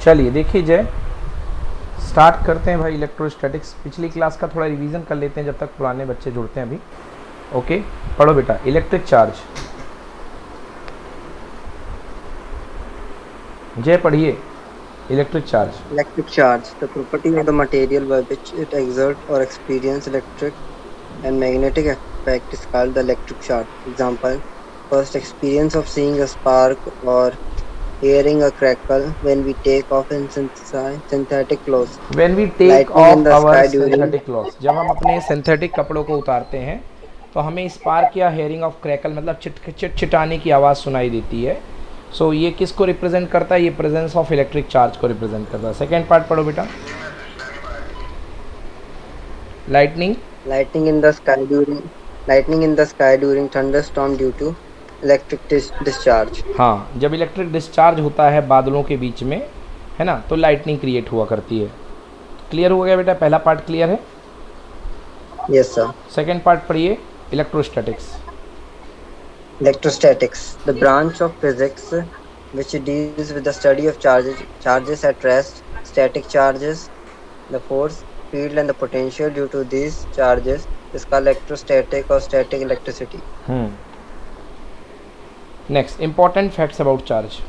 चलिए देखिए जय, स्टार्ट करते हैं भाई इलेक्ट्रोस्टैटिक्स। पिछली क्लास का थोड़ा रिवीजन कर लेते हैं जब तक पुराने बच्चे जुड़ते हैं अभी। ओके, पढ़ो बेटा। इलेक्ट्रिक चार्ज, जय पढ़िए। Electric charge, Electric charge, the property of the material by which it exerts or experience electric and magnetic effect is called the electric charge. Example, first experience of seeing a spark or hearing a crackle when we take off in synthetic clothes. When we take Lightning in of the our sky during synthetic clothes, जब हम अपने synthetic कपड़ों को उतारते हैं तो हमें spark या हेयरिंग ऑफ क्रैकल मतलब चिटचिटाने की आवाज़ सुनाई देती है। सो ये किसको रिप्रेजेंट करता है? ये प्रेजेंस ऑफ इलेक्ट्रिक चार्ज को रिप्रेजेंट करता है। सेकेंड पार्ट पढ़ो बेटा। Lightning, lightning in the sky during lightning in the sky during thunderstorm due to electric discharge. हाँ, जब इलेक्ट्रिक डिस्चार्ज होता है बादलों के बीच में, है ना, तो लाइटनिंग क्रिएट हुआ करती है। क्लियर हो गया बेटा? पहला पार्ट क्लियर है। Yes, sir. सेकेंड पार्ट पढ़िए, electrostatics. Electrostatics, the branch of physics which deals with the study of charges at rest, static charges, the force, field, and the potential due to these charges is called electrostatic or static electricity. Next, important facts about charge.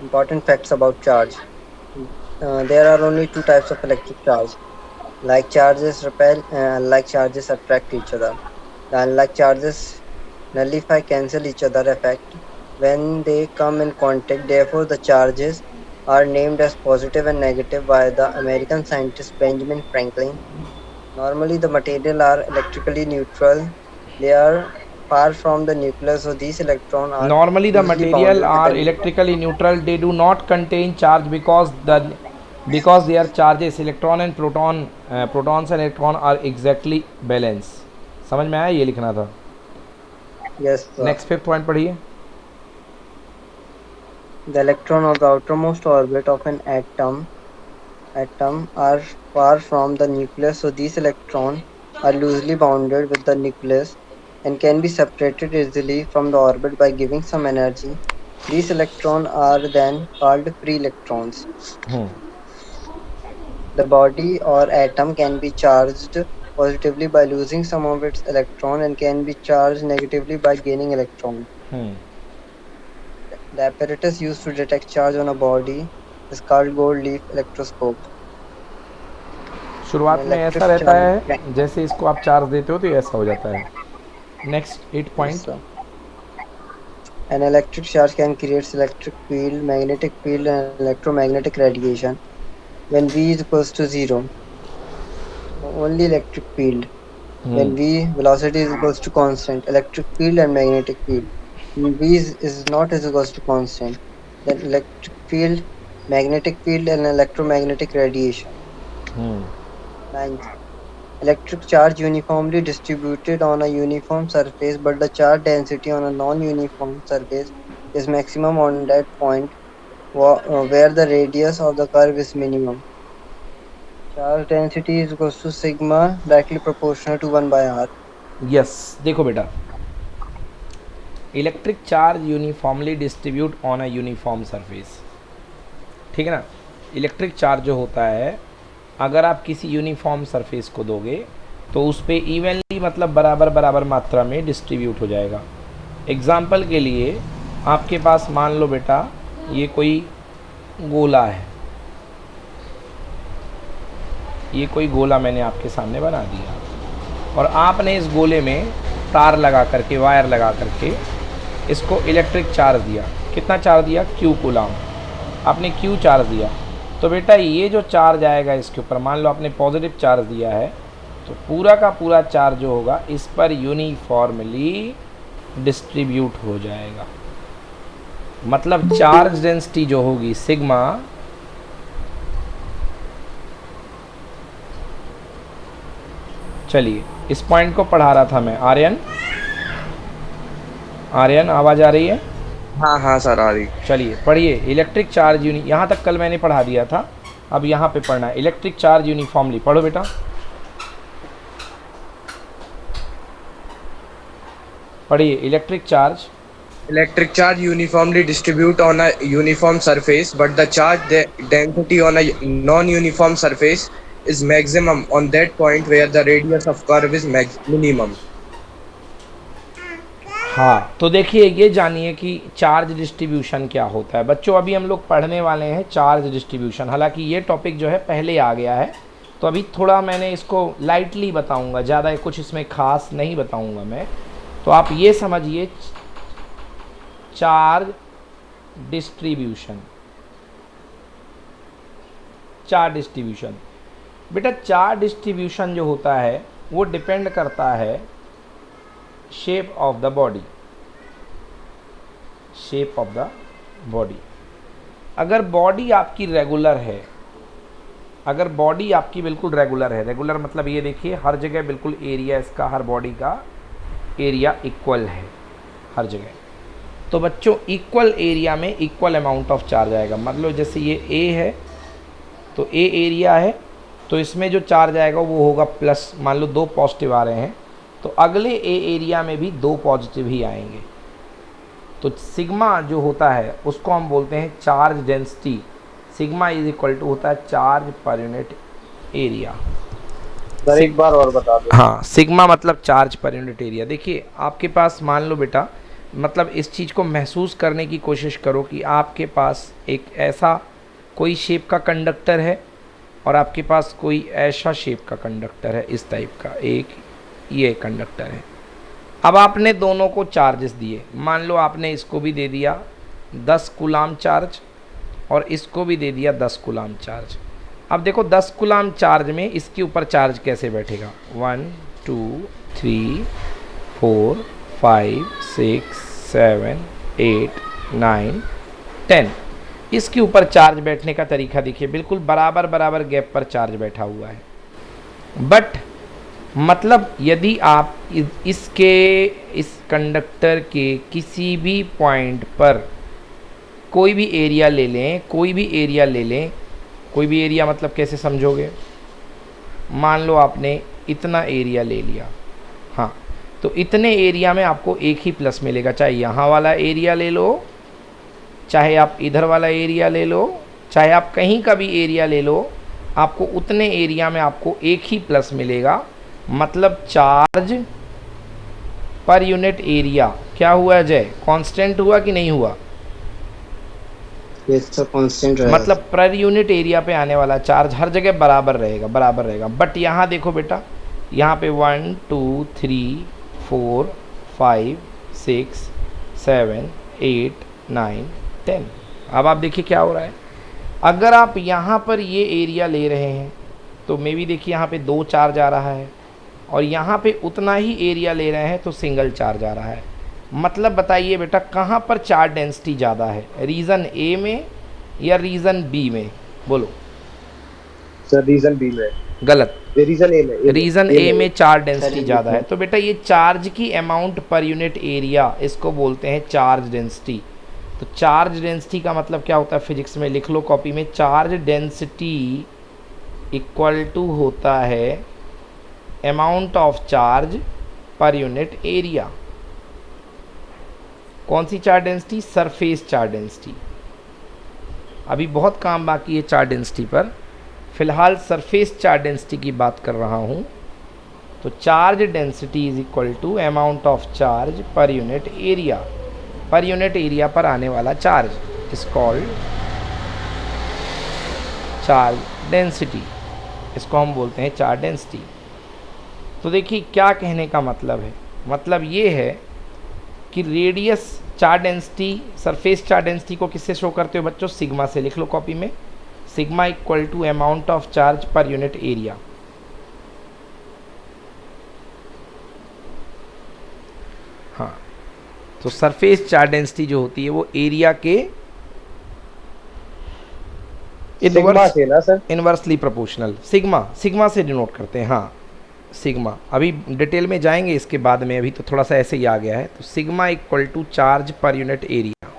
Important facts about charge. There are only two types of electric charge. Like charges repel, like charges attract each other. The unlike charges nullify cancel each other effect when they come in contact. Therefore, the charges are named as positive and negative by the American scientist Benjamin Franklin. Normally, the material are electrically neutral. They are far from the nucleus, so these electrons are Normally the loosely material bounded with the are nucleus. electrically neutral. They do not contain charge because their charges electron and protons and electron are exactly balanced. समझ में आया? ये लिखना था। Yes, sir. Next fifth point पढ़िए। The electron of the outermost orbit of an atom are far from the nucleus, so these electrons are loosely bounded with the nucleus and can be separated easily from the orbit by giving some energy. These electrons are then called free electrons. The body or atom can be charged positively by losing some of its electron and can be charged negatively by gaining electrons. The apparatus used to detect charge on a body is called gold leaf electroscope. An शुरुआत में electric ऐसा रहता charge है, जैसे इसको आप charge देते हो तो ये ऐसा हो जाता है। Next 8 Yes, point. sir. An electric charge can create electric field, magnetic field, and electromagnetic radiation when V is equals to zero. Only electric field. When V velocity is equals to constant, electric field and magnetic field. When V is not is equals to constant, then electric field, magnetic field, and electromagnetic radiation. Ninth, electric charge uniformly distributed on a uniform surface, but the charge density on a non-uniform surface is maximum on that point where the radius of the curve is minimum. Charge density is equals to sigma directly proportional to 1 by r. Yes, देखो बेटा, electric charge uniformly distribute on a uniform surface. ठीक है ना? Electric charge जो होता है, अगर आप किसी यूनिफॉर्म सरफेस को दोगे तो उस पर इवनली मतलब बराबर बराबर मात्रा में डिस्ट्रीब्यूट हो जाएगा। एग्ज़ाम्पल के लिए आपके पास मान लो बेटा ये कोई गोला है, ये कोई गोला मैंने आपके सामने बना दिया और आपने इस गोले में तार लगा करके, वायर लगा करके इसको इलेक्ट्रिक चार्ज दिया। कितना चार्ज दिया? Q coulomb. आपने क्यू चार्ज दिया तो बेटा ये जो चार्ज आएगा इसके ऊपर, मान लो आपने पॉजिटिव चार्ज दिया है, तो पूरा का पूरा चार्ज जो होगा इस पर यूनिफॉर्मली डिस्ट्रीब्यूट हो जाएगा। मतलब चार्ज डेंसिटी जो होगी सिग्मा, चलिए इस पॉइंट को पढ़ा रहा था मैं। आर्यन, आर्यन आवाज़ आ रही है? हाँ हाँ सर, आ रही। चलिए पढ़िए। इलेक्ट्रिक चार्ज यहाँ तक कल मैंने पढ़ा दिया था, अब यहाँ पे पढ़ना है। इलेक्ट्रिक चार्ज यूनिफॉर्मली, पढ़ो बेटा। पढ़िए, electric charge Electric charge uniformly distribute on a uniform surface, but the charge density on a non-uniform surface is maximum on that point where the radius of curve is minimum. हाँ, तो देखिए ये जानिए कि charge distribution क्या होता है बच्चों। अभी हम लोग पढ़ने वाले हैं चार्ज डिस्ट्रीब्यूशन। हालांकि ये टॉपिक जो है पहले आ गया है, तो अभी थोड़ा मैंने इसको लाइटली बताऊंगा, ज़्यादा कुछ इसमें खास नहीं बताऊंगा मैं। तो आप ये समझिए चार्ज डिस्ट्रीब्यूशन। चार्ज डिस्ट्रीब्यूशन बेटा, चार्ज डिस्ट्रीब्यूशन जो होता है वो डिपेंड करता है shape of the body. Shape of the body, अगर बॉडी आपकी रेगुलर है, अगर बॉडी आपकी बिल्कुल रेगुलर है, रेगुलर मतलब ये देखिए हर जगह बिल्कुल एरिया इसका, हर बॉडी का एरिया इक्वल है हर जगह, तो बच्चों इक्वल एरिया में इक्वल अमाउंट ऑफ चार्ज आएगा। मतलब जैसे ये ए है तो ए एरिया है, तो इसमें जो चार्ज आएगा वो होगा प्लस। मान लो 2 पॉजिटिव आ रहे हैं तो अगले ए एरिया में भी 2 पॉजिटिव ही आएंगे। तो सिग्मा जो होता है उसको हम बोलते हैं charge density. Sigma is equal to होता है चार्ज पर यूनिट एरिया। सर एक बार और बता दो। हाँ, सिग्मा मतलब चार्ज पर यूनिट एरिया। देखिए आपके पास मान लो बेटा, मतलब इस चीज़ को महसूस करने की कोशिश करो कि आपके पास एक ऐसा कोई शेप का कंडक्टर है और आपके पास कोई ऐसा शेप का कंडक्टर है, इस टाइप का एक ये कंडक्टर है। अब आपने दोनों को चार्जेस दिए, मान लो आपने इसको भी दे दिया 10 कूलाम चार्ज और इसको भी दे दिया 10 कूलाम चार्ज। अब देखो 10 कूलाम चार्ज में इसके ऊपर चार्ज कैसे बैठेगा, 1 2 3 4 5 6 7 8 9 10। इसके ऊपर चार्ज बैठने का तरीका देखिए, बिल्कुल बराबर बराबर गैप पर चार्ज बैठा हुआ है। बट मतलब यदि आप इस कंडक्टर के किसी भी पॉइंट पर कोई भी एरिया ले लें, कोई भी एरिया ले लें, कोई भी एरिया मतलब कैसे समझोगे, मान लो आपने इतना एरिया ले लिया, हाँ, तो इतने एरिया में आपको एक ही प्लस मिलेगा। चाहे यहाँ वाला एरिया ले लो, चाहे आप इधर वाला एरिया ले लो, चाहे आप कहीं का भी एरिया ले लो, आपको उतने एरिया में आपको एक ही प्लस मिलेगा। मतलब चार्ज पर यूनिट एरिया क्या हुआ अजय, कांस्टेंट हुआ कि नहीं हुआ? ये तो कांस्टेंट रहेगा। मतलब पर यूनिट एरिया पे आने वाला चार्ज हर जगह बराबर रहेगा, बराबर रहेगा। बट यहाँ देखो बेटा, यहाँ पे 1 2 3 4 5 6 7 8 9 10। अब आप देखिए क्या हो रहा है, अगर आप यहाँ पर ये एरिया ले रहे हैं तो मे बी देखिए यहाँ पे 2 चार्ज आ रहा है, और यहाँ पे उतना ही एरिया ले रहे हैं तो सिंगल चार्ज आ रहा है। मतलब बताइए बेटा कहाँ पर चार्ज डेंसिटी ज़्यादा है, रीज़न ए में या रीज़न बी में? बोलो सर रीजन बी में। गलत, रीजन ए में। रीज़न ए में चार्ज डेंसिटी ज़्यादा है। तो बेटा ये चार्ज की अमाउंट पर यूनिट एरिया, इसको बोलते हैं चार्ज डेंसिटी। तो चार्ज डेंसिटी का मतलब क्या होता है फिजिक्स में, लिख लो कॉपी में, चार्ज डेंसिटी इक्वल टू होता है अमाउंट ऑफ चार्ज पर यूनिट एरिया। कौन सी charge density? Surface charge density. अभी बहुत काम बाकी है चार्ज डेंसिटी पर, फिलहाल सरफेस चार्ज डेंसिटी की बात कर रहा हूँ। तो charge density is equal to amount of charge पर unit area. Per unit area पर आने वाला charge is called charge density, इसको हम बोलते हैं चार्ज डेंसिटी। तो देखिए क्या कहने का मतलब है, मतलब ये है कि radius charge density, surface charge density को किससे शो करते हो बच्चों? सिग्मा से। लिख लो कॉपी में, sigma equal to amount of charge पर यूनिट एरिया। हाँ, तो सरफेस चार्ज डेंसिटी जो होती है वो एरिया के इनवर्सली प्रोपोर्शनल, सिग्मा से डिनोट करते हैं। हाँ सिग्मा, अभी डिटेल में जाएंगे इसके बाद में, अभी तो थोड़ा सा ऐसे ही आ गया है। तो सिग्मा इक्वल टू चार्ज पर यूनिट एरिया।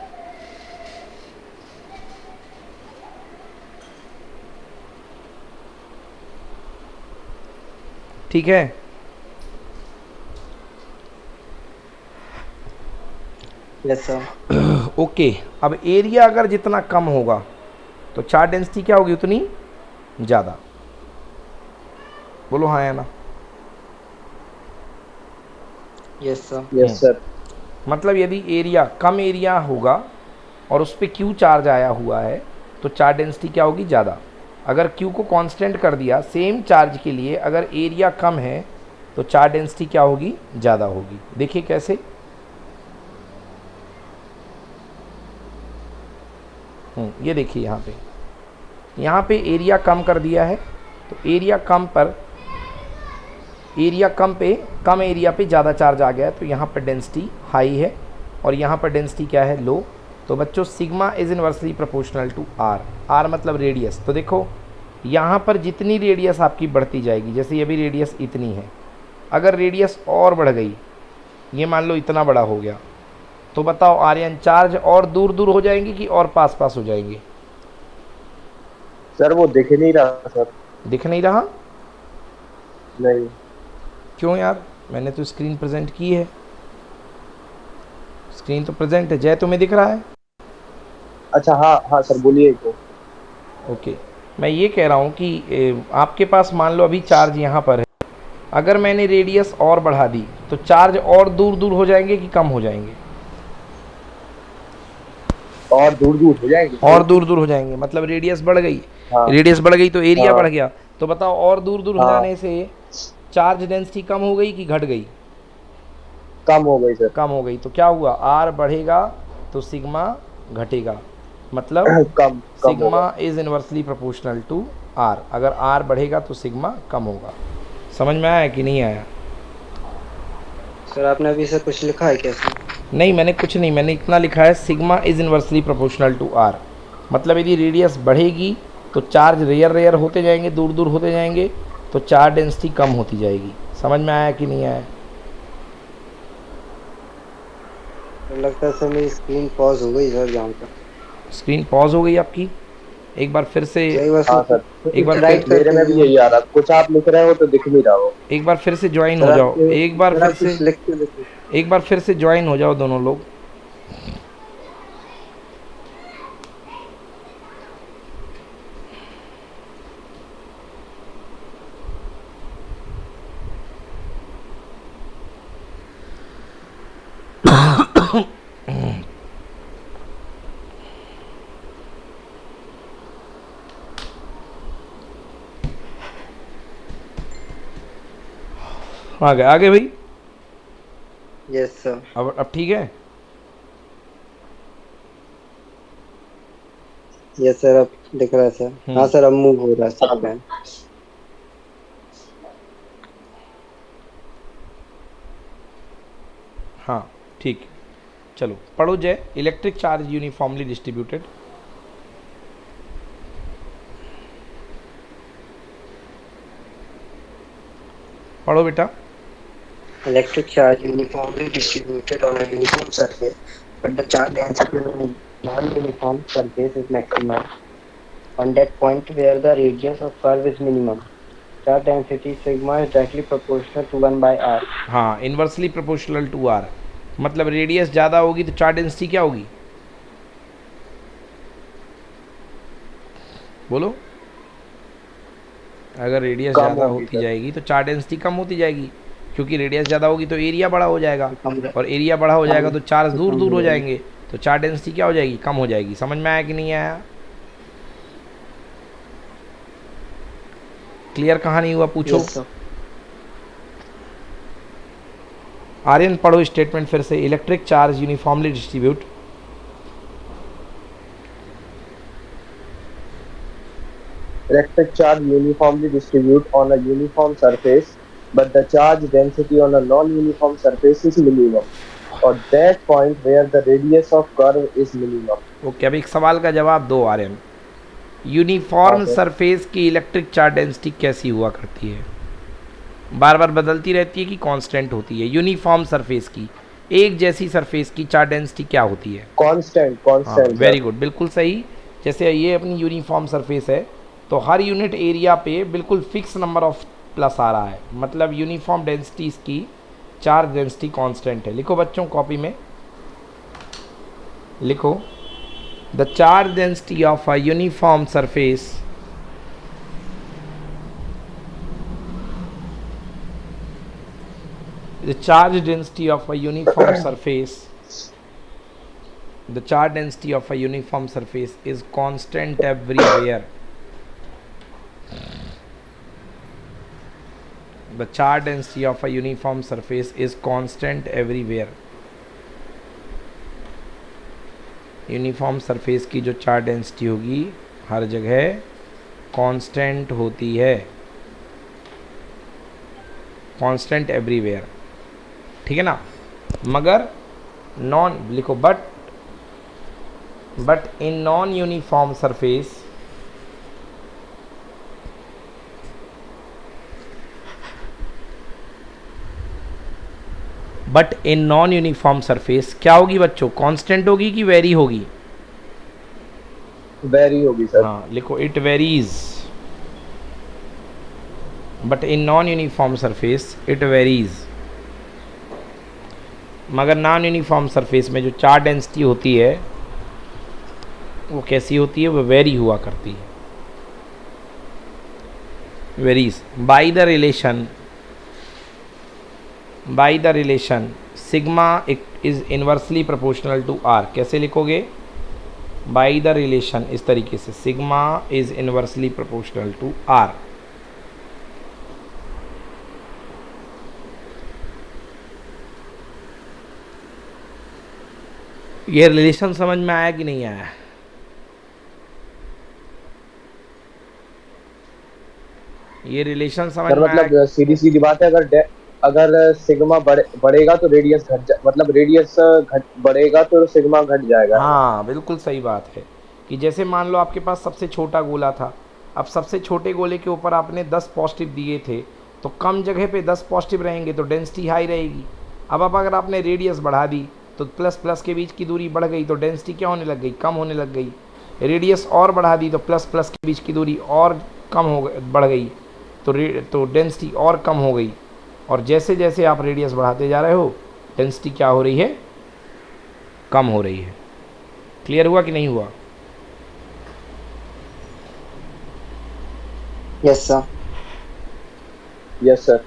ठीक है, यस सर। ओके, अब एरिया अगर जितना कम होगा तो चार्ज डेंसिटी क्या होगी, उतनी ज़्यादा। बोलो हाँ या ना। Yes sir. Yes sir. मतलब यदि एरिया कम एरिया होगा और उस पर क्यू चार्ज आया हुआ है तो चार्ज डेंसिटी क्या होगी, ज़्यादा। अगर क्यू को कांस्टेंट कर दिया सेम चार्ज के लिए, अगर एरिया कम है तो चार्ज डेंसिटी क्या होगी, ज़्यादा होगी। देखिए कैसे। ये देखिए यहाँ पे एरिया कम कर दिया है तो एरिया कम पर, एरिया कम पे, कम एरिया पे ज़्यादा चार्ज आ गया है तो यहाँ पर डेंसिटी हाई है और यहाँ पर डेंसिटी क्या है, लो। तो बच्चों sigma is inversely proportional to R. R मतलब रेडियस। तो देखो यहाँ पर जितनी रेडियस आपकी बढ़ती जाएगी, जैसे ये भी रेडियस इतनी है, अगर रेडियस और बढ़ गई, ये मान लो इतना बड़ा हो गया, तो बताओ आर्यन चार्ज और दूर दूर हो जाएंगे कि और पास पास हो जाएंगे। सर वो दिख नहीं रहा सर। दिख नहीं रहा? नहीं। क्यों यार, मैंने तो स्क्रीन प्रेजेंट की है। स्क्रीन तो प्रेजेंट है। जय तुम्हें दिख रहा है? अच्छा हाँ हाँ सर बोलिए तो। ओके, मैं ये कह रहा हूँ कि आपके पास मान लो अभी चार्ज यहाँ पर है, अगर मैंने रेडियस और बढ़ा दी तो चार्ज और दूर दूर हो जाएंगे कि कम हो जाएंगे? और दूर दूर हो जाएंगे। और दूर दूर हो जाएंगे, मतलब रेडियस बढ़ गई। हाँ। रेडियस बढ़ गई तो एरिया हाँ। बढ़ गया। तो बताओ और दूर दूर हो हाँ। जाने से चार्ज डेंसिटी कम हो गई कि घट गई? कम हो गई सर। कम हो गई। तो क्या हुआ, आर बढ़ेगा तो सिग्मा घटेगा, मतलब कम कम सिग्मा होगा। Is inversely proportional to R. अगर आर बढ़ेगा तो सिग्मा कम होगा। समझ में आया कि नहीं आया? सर आपने अभी से कुछ लिखा है क्या सर? नहीं, मैंने कुछ नहीं, मैंने इतना लिखा है sigma is inversely proportional to R. मतलब यदि रेडियस बढ़ेगी तो चार्ज रेयर रेयर होते जाएंगे, दूर दूर होते जाएंगे, तो चार्ज डेंसिटी कम होती जाएगी। समझ में आया कि नहीं आया? तो लगता है सर मेरी स्क्रीन पॉज हो गई सर जहाँ पर। स्क्रीन पॉज हो गई आपकी? एक बार फिर से, एक बार हाँ सर। एक बार राइट फिर, मेरे में भी यही आ रहा, कुछ आप लिख रहे हो तो दिख नहीं रहा हो। एक बार फिर से ज्वाइन सर हो जाओ। आपके एक बार सर फिर आप से, कुछ लिख के देखिए। एक बार फिर से ज्वाइन हो जाओ दोनों लोग। आगे आगे भाई। Yes sir. अब ठीक है। यस सर अब दिख रहा है सर। हाँ सर अब मूव हो रहा है सर पैन। हाँ ठीक, चलो पढ़ो जय। Electric charge uniformly distributed. पढ़ो बेटा। Electric charge uniformly distributed on a uniform surface, but the charge density on a non-uniform surface is maximum on that point where the radius of curve is minimum. Charge density sigma is directly proportional to 1 by r. हाँ, inversely proportional to R. मतलब radius ज़्यादा होगी तो charge density क्या होगी, बोलो? अगर radius ज़्यादा होती जाएगी तो चार्ज डेंसिटी कम होती जाएगी, क्योंकि रेडियस ज़्यादा होगी तो एरिया बड़ा हो जाएगा, और एरिया बड़ा हो जाएगा तो चार्ज दूर दूर हो जाएंगे, तो चार्ज डेंसिटी क्या हो जाएगी, कम हो जाएगी। समझ में आया कि नहीं आया? क्लियर कहाँ नहीं हुआ पूछो। Yes, sir. आर्यन पढ़ो स्टेटमेंट फिर से। Electric charge uniformly distribute. Electric charge uniformly distribute on a uniform surface, but the charge density on a non-uniform surface is minimum, or that point where the radius of curve is minimum. Okay, अब एक सवाल का जवाब दो Aryan. Uniform हाँ, sir. Surface की electric charge density कैसी हुआ करती है? बार बार बदलती रहती है कि कांस्टेंट होती है? यूनिफॉर्म सरफेस की, एक जैसी सरफेस की चार्ज डेंसिटी क्या होती है? Constant, हाँ, constant. वेरी गुड, बिल्कुल सही। जैसे ये अपनी यूनिफॉर्म सरफेस है तो हर यूनिट एरिया पे बिल्कुल फिक्स नंबर ऑफ प्लस आ रहा है, मतलब यूनिफॉर्म डेंसिटीज़ की चार्ज डेंसिटी कांस्टेंट है। लिखो बच्चों कॉपी में। लिखो, the charge density of a uniform surface the charge density of a uniform surface the charge density of a uniform surface is constant everywhere. The charge density of a uniform surface is constant everywhere. Uniform surface की जो charge density होगी हर जगह constant होती है, constant everywhere, ठीक है ना। मगर नॉन लिखो, but in non uniform surface but in non uniform surface क्या होगी बच्चों, कांस्टेंट होगी कि वेरी होगी? वेरी होगी सर। हाँ लिखो, it varies, but in non uniform surface it varies. मगर नॉन यूनिफॉर्म सरफेस में जो चार्ज डेंसिटी होती है वो कैसी होती है, वो वेरी हुआ करती है, varies by the relation sigma is inversely proportional to R. कैसे लिखोगे, बाय द रिलेशन इस तरीके से, sigma is inversely proportional to R. ये रिलेशन समझ में आया कि नहीं आया? ये रिलेशन समझ सर में आया? मतलब सीधी सीधी बात है, अगर सिग्मा बढ़ेगा तो रेडियस मतलब रेडियस बढ़ेगा तो सिग्मा घट जाएगा। हाँ बिल्कुल सही बात है। कि जैसे मान लो आपके पास सबसे छोटा गोला था, अब सबसे छोटे गोले के ऊपर आपने 10 पॉजिटिव दिए थे, तो कम जगह पे 10 पॉजिटिव रहेंगे तो डेंसिटी हाई रहेगी। अब अगर आपने रेडियस बढ़ा दी तो प्लस प्लस के बीच की दूरी बढ़ गई तो डेंसिटी क्या होने लग गई, कम होने लग गई। रेडियस और बढ़ा दी तो प्लस प्लस के बीच की दूरी और कम हो बढ़ गई तो डेंसिटी और कम हो गई। और जैसे जैसे आप रेडियस बढ़ाते जा रहे हो डेंसिटी क्या हो रही है, कम हो रही है। क्लियर हुआ कि नहीं हुआ? Yes sir. Yes sir.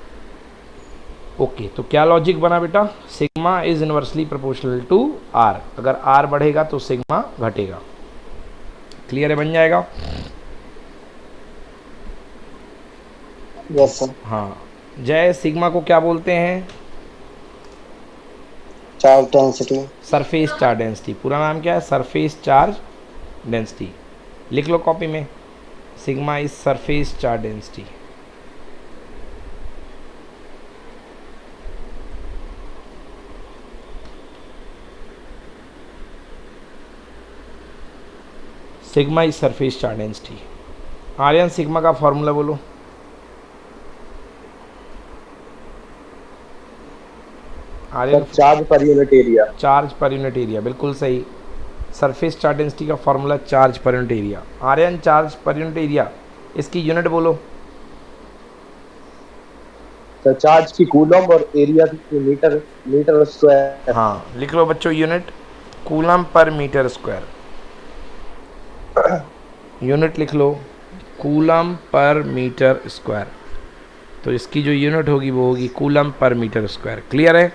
Okay, तो क्या लॉजिक बना बेटा, sigma is inversely proportional to R. अगर आर बढ़ेगा तो सिग्मा घटेगा। क्लियर है, बन जाएगा? Yes sir. हाँ जय, सिग्मा को क्या बोलते हैं? Charge density. Surface charge density. पूरा नाम क्या है? Surface charge density. लिख लो कॉपी में, sigma is surface charge density. Sigma is surface charge density. Aryan sigma का फॉर्मूला बोलो। आर्यन चार्ज पर यूनिट एरिया। चार्ज पर यूनिट एरिया, बिल्कुल सही। सरफेस चार्ज डेंसिटी का फॉर्मूला चार्ज पर यूनिट एरिया। आर्यन चार्ज पर यूनिट एरिया, इसकी यूनिट बोलो। तो चार्ज की कूलम और एरिया की मीटर स्क्वायर। हाँ लिख लो बच्चों, unit coulomb per metre square. Unit लिख लो, कूलम पर मीटर स्क्वायर। तो इसकी जो यूनिट होगी वो होगी coulomb per metre square. Clear है?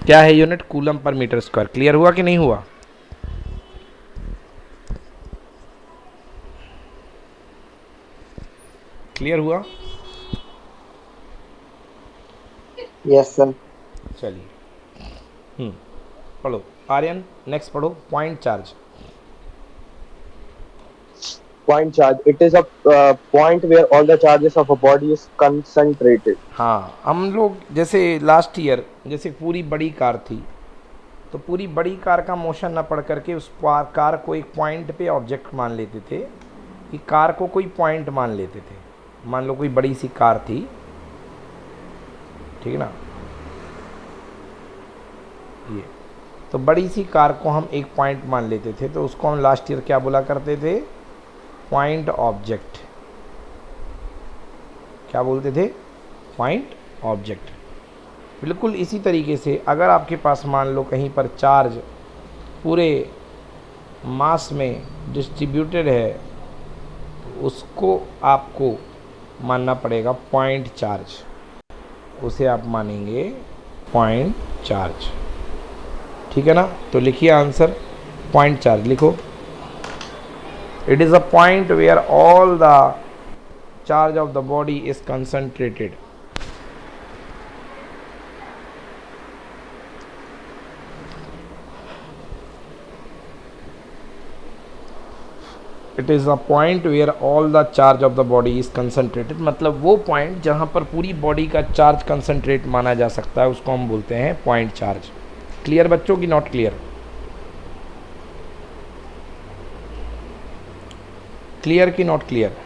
क्या है unit? Coulomb per metre square. Clear हुआ कि नहीं हुआ? क्लियर हुआ? Yes sir. चलिए पढ़ो आर्यन, नेक्स्ट पढ़ो, point charge. Point charge. It is a point where all the charges of a body is concentrated. हाँ, हम लोग जैसे लास्ट ईयर जैसे पूरी बड़ी कार थी, तो पूरी बड़ी कार का मोशन ना पढ़ करके उस कार को एक पॉइंट पे ऑब्जेक्ट मान लेते थे, कि कार को कोई पॉइंट मान लेते थे। मान लो कोई बड़ी सी कार थी, ठीक है ना, ये तो बड़ी सी कार को हम एक पॉइंट मान लेते थे, तो उसको हम लास्ट ईयर क्या बोला करते थे? Point object. क्या बोलते थे? Point object. बिल्कुल इसी तरीके से अगर आपके पास मान लो कहीं पर चार्ज पूरे मास में डिस्ट्रीब्यूटेड है, तो उसको आपको मानना पड़ेगा पॉइंट चार्ज, उसे आप मानेंगे पॉइंट चार्ज। ठीक है ना? तो लिखिए आंसर, पॉइंट चार्ज लिखो। It is a point where all the charge of the body is concentrated. It is a point where all the charge of the body is concentrated, मतलब वो point जहाँ पर पूरी बॉडी का charge concentrate माना जा सकता है उसको हम बोलते हैं पॉइंट चार्ज। क्लियर बच्चों की नॉट क्लियर? क्लियर की not clear?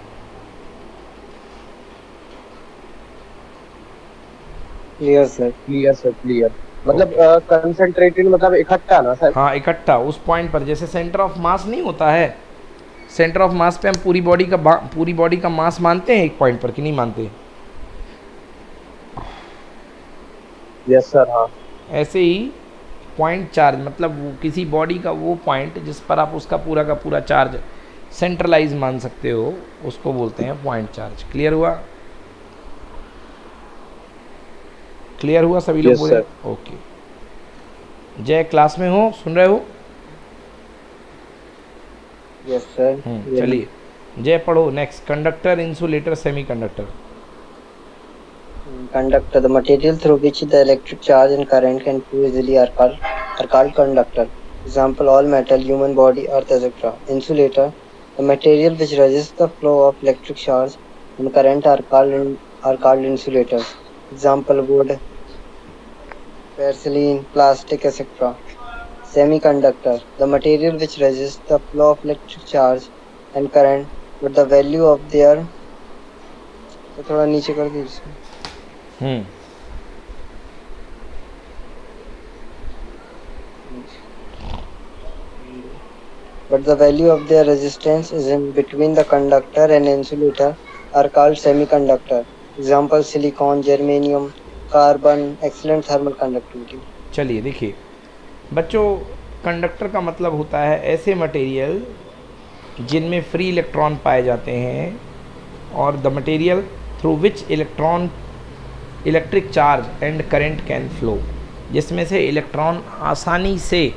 Clear sir. Clear sir, clear. मतलब कंसंट्रेटेड मतलब इकट्ठा ना सर? हाँ, इकट्ठा उस पॉइंट पर, जैसे सेंटर ऑफ मास नहीं होता है, सेंटर ऑफ मास पे हम पूरी बॉडी का मास मानते हैं एक पॉइंट पर कि नहीं मानते? यस सर, हाँ। ऐसे ही पॉइंट चार्ज मतलब वो किसी बॉडी का वो पॉइंट जिस पर आप उसका पूरा का पूरा चार्ज सेंट्रलाइज मान सकते हो, उसको बोलते हैं पॉइंट चार्ज। क्लियर हुआ? क्लियर हुआ सभी लोग? Yes, बोले sir. ओके। जय क्लास में हो, सुन रहे हो? Yes sir. चलिए जय पढ़ो next. Conductor, insulator, semiconductor. Conductor, the material through which the electric charge and current can flow easily are called conductor. Example: all metal, human body, earth, etc. Insulator, the material which resists the flow of electric charge and current are called insulators. Example: wood, porcelain, plastic, etc. Semiconductor, the material which resists the flow of electric charge and current, but the value of their तो थोड़ा नीचे कर दीजिए। But the value of their resistance is in between the conductor and insulator are called semiconductor. Example: silicon, germanium, carbon, excellent thermal conductivity. चलिए देखिए बच्चों, conductor का मतलब होता है ऐसे मटेरियल जिनमें फ्री इलेक्ट्रॉन पाए जाते हैं, और the material through which electric charge and current can flow, जिसमें से इलेक्ट्रॉन आसानी से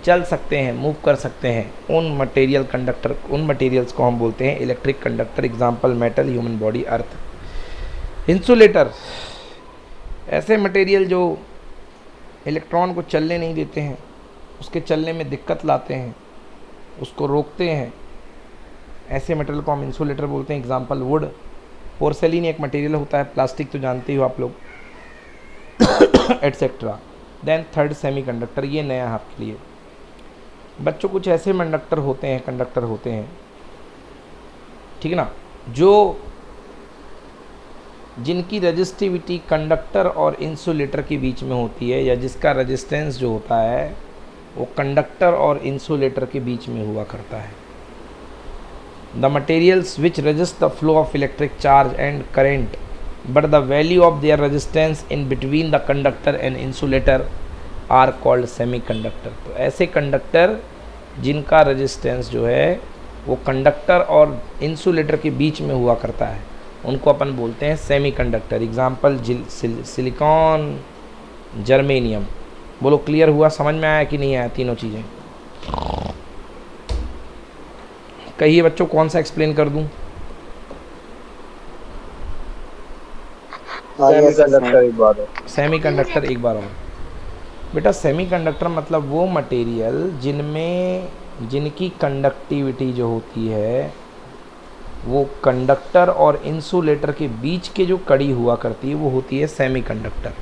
चल सकते हैं, मूव कर सकते हैं, उन मटेरियल्स को हम बोलते हैं electric conductor. Example: metal, human body, earth. Insulator, ऐसे मटेरियल जो इलेक्ट्रॉन को चलने नहीं देते हैं, उसके चलने में दिक्कत लाते हैं, उसको रोकते हैं, ऐसे मटेरियल को हम इंसुलेटर बोलते हैं। Example: would. पोर्सेलिन एक मटेरियल होता है, प्लास्टिक तो जानते ही हो आप लोग, एटसेट्रा। देन थर्ड सेमीकंडक्टर, ये नया है आपके लिए बच्चों। कुछ ऐसे कंडक्टर होते हैं, ठीक है ना, जिनकी रजिस्टिविटी कंडक्टर और इंसुलेटर के बीच में होती है, या जिसका रेजिस्टेंस जो होता है वो कंडक्टर और इंसुलेटर के बीच में हुआ करता है। The materials which resist the flow of electric charge and current but the value of their resistance in between the conductor and insulator are called semiconductor. तो ऐसे कंडक्टर जिनका रेजिस्टेंस जो है वो कंडक्टर और इंसुलेटर के बीच में हुआ करता है, उनको अपन बोलते हैं सेमीकंडक्टर। Example: silicon, germanium. बोलो क्लियर हुआ? समझ में आया कि नहीं आया तीनों चीज़ें? कहिए बच्चों, कौन सा एक्सप्लेन कर दूं? सेमीकंडक्टर एक बार और। बेटा सेमीकंडक्टर मतलब वो मटेरियल जिनकी कंडक्टिविटी जो होती है वो कंडक्टर और इंसुलेटर के बीच के जो कड़ी हुआ करती है वो होती है सेमीकंडक्टर।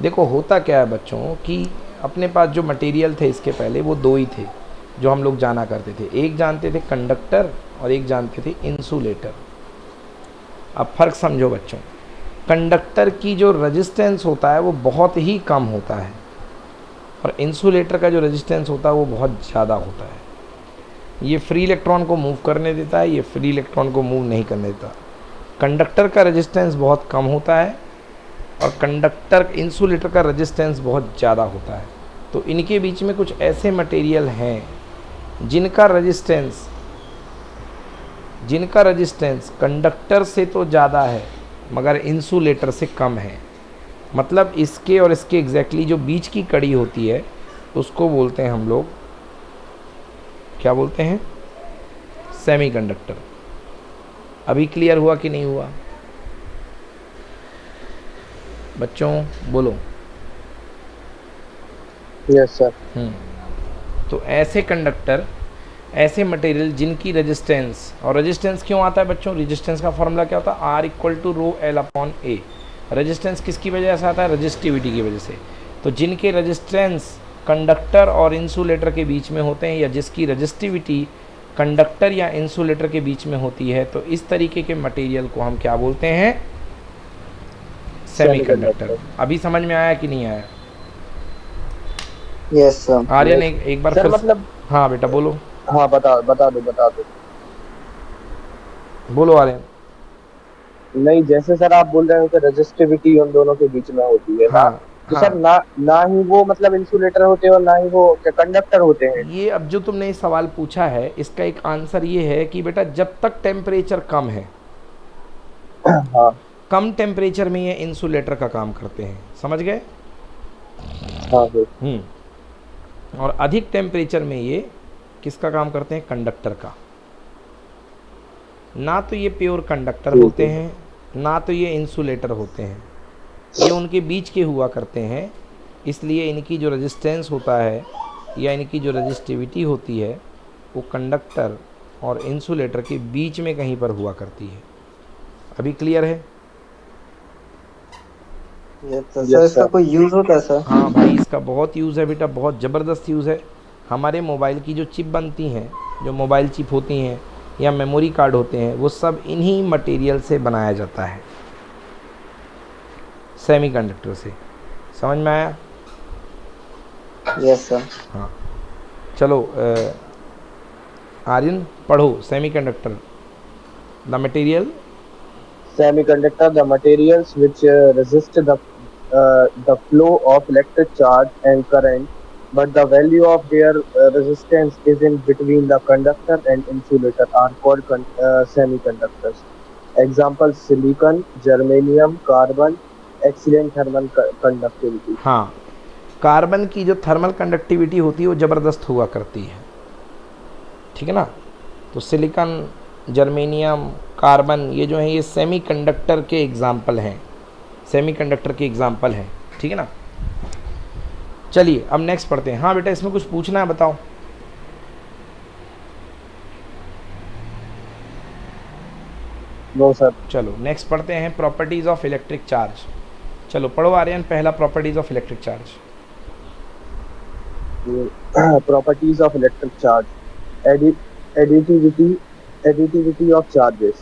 देखो होता क्या है बच्चों कि अपने पास जो मटेरियल थे इसके पहले वो दो ही थे जो हम लोग जाना करते थे, एक जानते थे कंडक्टर और एक जानते थे इंसुलेटर। अब फ़र्क समझो बच्चों, कंडक्टर की जो रेजिस्टेंस होता है वो बहुत ही कम होता है और इंसुलेटर का जो रेजिस्टेंस होता है वो बहुत ज़्यादा होता है। ये फ्री इलेक्ट्रॉन को मूव करने देता है, ये फ्री इलेक्ट्रॉन को मूव नहीं करने देता। कंडक्टर का रेजिस्टेंस बहुत कम होता है और कंडक्टर इंसुलेटर का रेजिस्टेंस बहुत ज़्यादा होता है। तो इनके बीच में कुछ ऐसे मटेरियल हैं जिनका रेजिस्टेंस कंडक्टर से तो ज़्यादा है मगर इंसुलेटर से कम है। मतलब इसके और इसके एग्जैक्टली जो बीच की कड़ी होती है उसको बोलते हैं हम लोग, क्या बोलते हैं, सेमीकंडक्टर। अभी क्लियर हुआ कि नहीं हुआ बच्चों, बोलो। Yes sir. तो ऐसे कंडक्टर, ऐसे मटेरियल जिनकी रेजिस्टेंस, और रेजिस्टेंस क्यों आता है बच्चों, रेजिस्टेंस का फॉर्मूला क्या होता है, R equal to rho L upon A. Resistance किसकी वजह से आता है, रजिस्टिविटी की वजह से। तो जिनके रेजिस्टेंस कंडक्टर और इंसुलेटर के बीच में होते हैं, या जिसकी रजिस्टिविटी कंडक्टर या इंसुलेटर के बीच में होती है, तो इस तरीके के मटेरियल को हम क्या बोलते हैं, सेमीकंडक्टर। अभी समझ में आया कि नहीं आया? Yes sir. आर्यन एक बार सर फिर। मतलब, हाँ बेटा बोलो। हाँ बता दो। बोलो आर्यन। नहीं, जैसे सर आप बोल रहे हो कि रेजिस्टिविटी उन दोनों के बीच में होती है ना, हाँ तो हाँ, सर ना ही वो मतलब इंसुलेटर होते हैं और ना ही वो कंडक्टर होते हैं। ये अब जो तुमने सवाल पूछा है इसका एक आंसर ये है कि बेटा जब तक टेम्परेचर कम है, हाँ कम टेम्परेचर में ये इंसुलेटर का काम करते हैं, समझ गए? हाँ सर। और अधिक टेम्परेचर में ये किसका काम करते हैं, कंडक्टर का। ना तो ये प्योर कंडक्टर होते हैं, ना तो ये इंसुलेटर होते हैं, ये उनके बीच के हुआ करते हैं। इसलिए इनकी जो रेजिस्टेंस होता है या इनकी जो रजिस्टिविटी होती है वो कंडक्टर और इंसुलेटर के बीच में कहीं पर हुआ करती है। अभी क्लियर है? सर इसका कोई यूज होता है सर? हाँ भाई, इसका बहुत यूज़ है बेटा, बहुत ज़बरदस्त यूज़ है। हमारे मोबाइल की जो चिप बनती हैं, जो मोबाइल चिप होती हैं या मेमोरी कार्ड होते हैं, वो सब इन्हीं मटेरियल से बनाया जाता है, सेमीकंडक्टर से। समझ में आया? Yes sir. हाँ चलो, आर्यन पढ़ो, semiconductor the material. Semiconductor, the materials which resist the flow of electric charge and current, but the value of their resistance is in between the conductor and insulator, are called semiconductors. Examples: silicon, germanium, carbon, excellent thermal conductivity. हाँ, carbon की जो thermal conductivity होती है वो ज़बरदस्त हुआ करती है, ठीक है ना। तो सिलिकॉन, जर्मेनियम, कार्बन, ये जो है ये सेमीकंडक्टर के एग्जाम्पल हैं, सेमीकंडक्टर के एग्जाम्पल हैं, ठीक है ना। चलिए अब नेक्स्ट पढ़ते हैं। हाँ बेटा, इसमें कुछ पूछना है, बताओ। No sir. चलो नेक्स्ट पढ़ते हैं, प्रॉपर्टीज़ ऑफ इलेक्ट्रिक चार्ज। चलो पढ़ो आर्यन, पहला properties of electric charge. Properties of electric charge. Additivity of charges.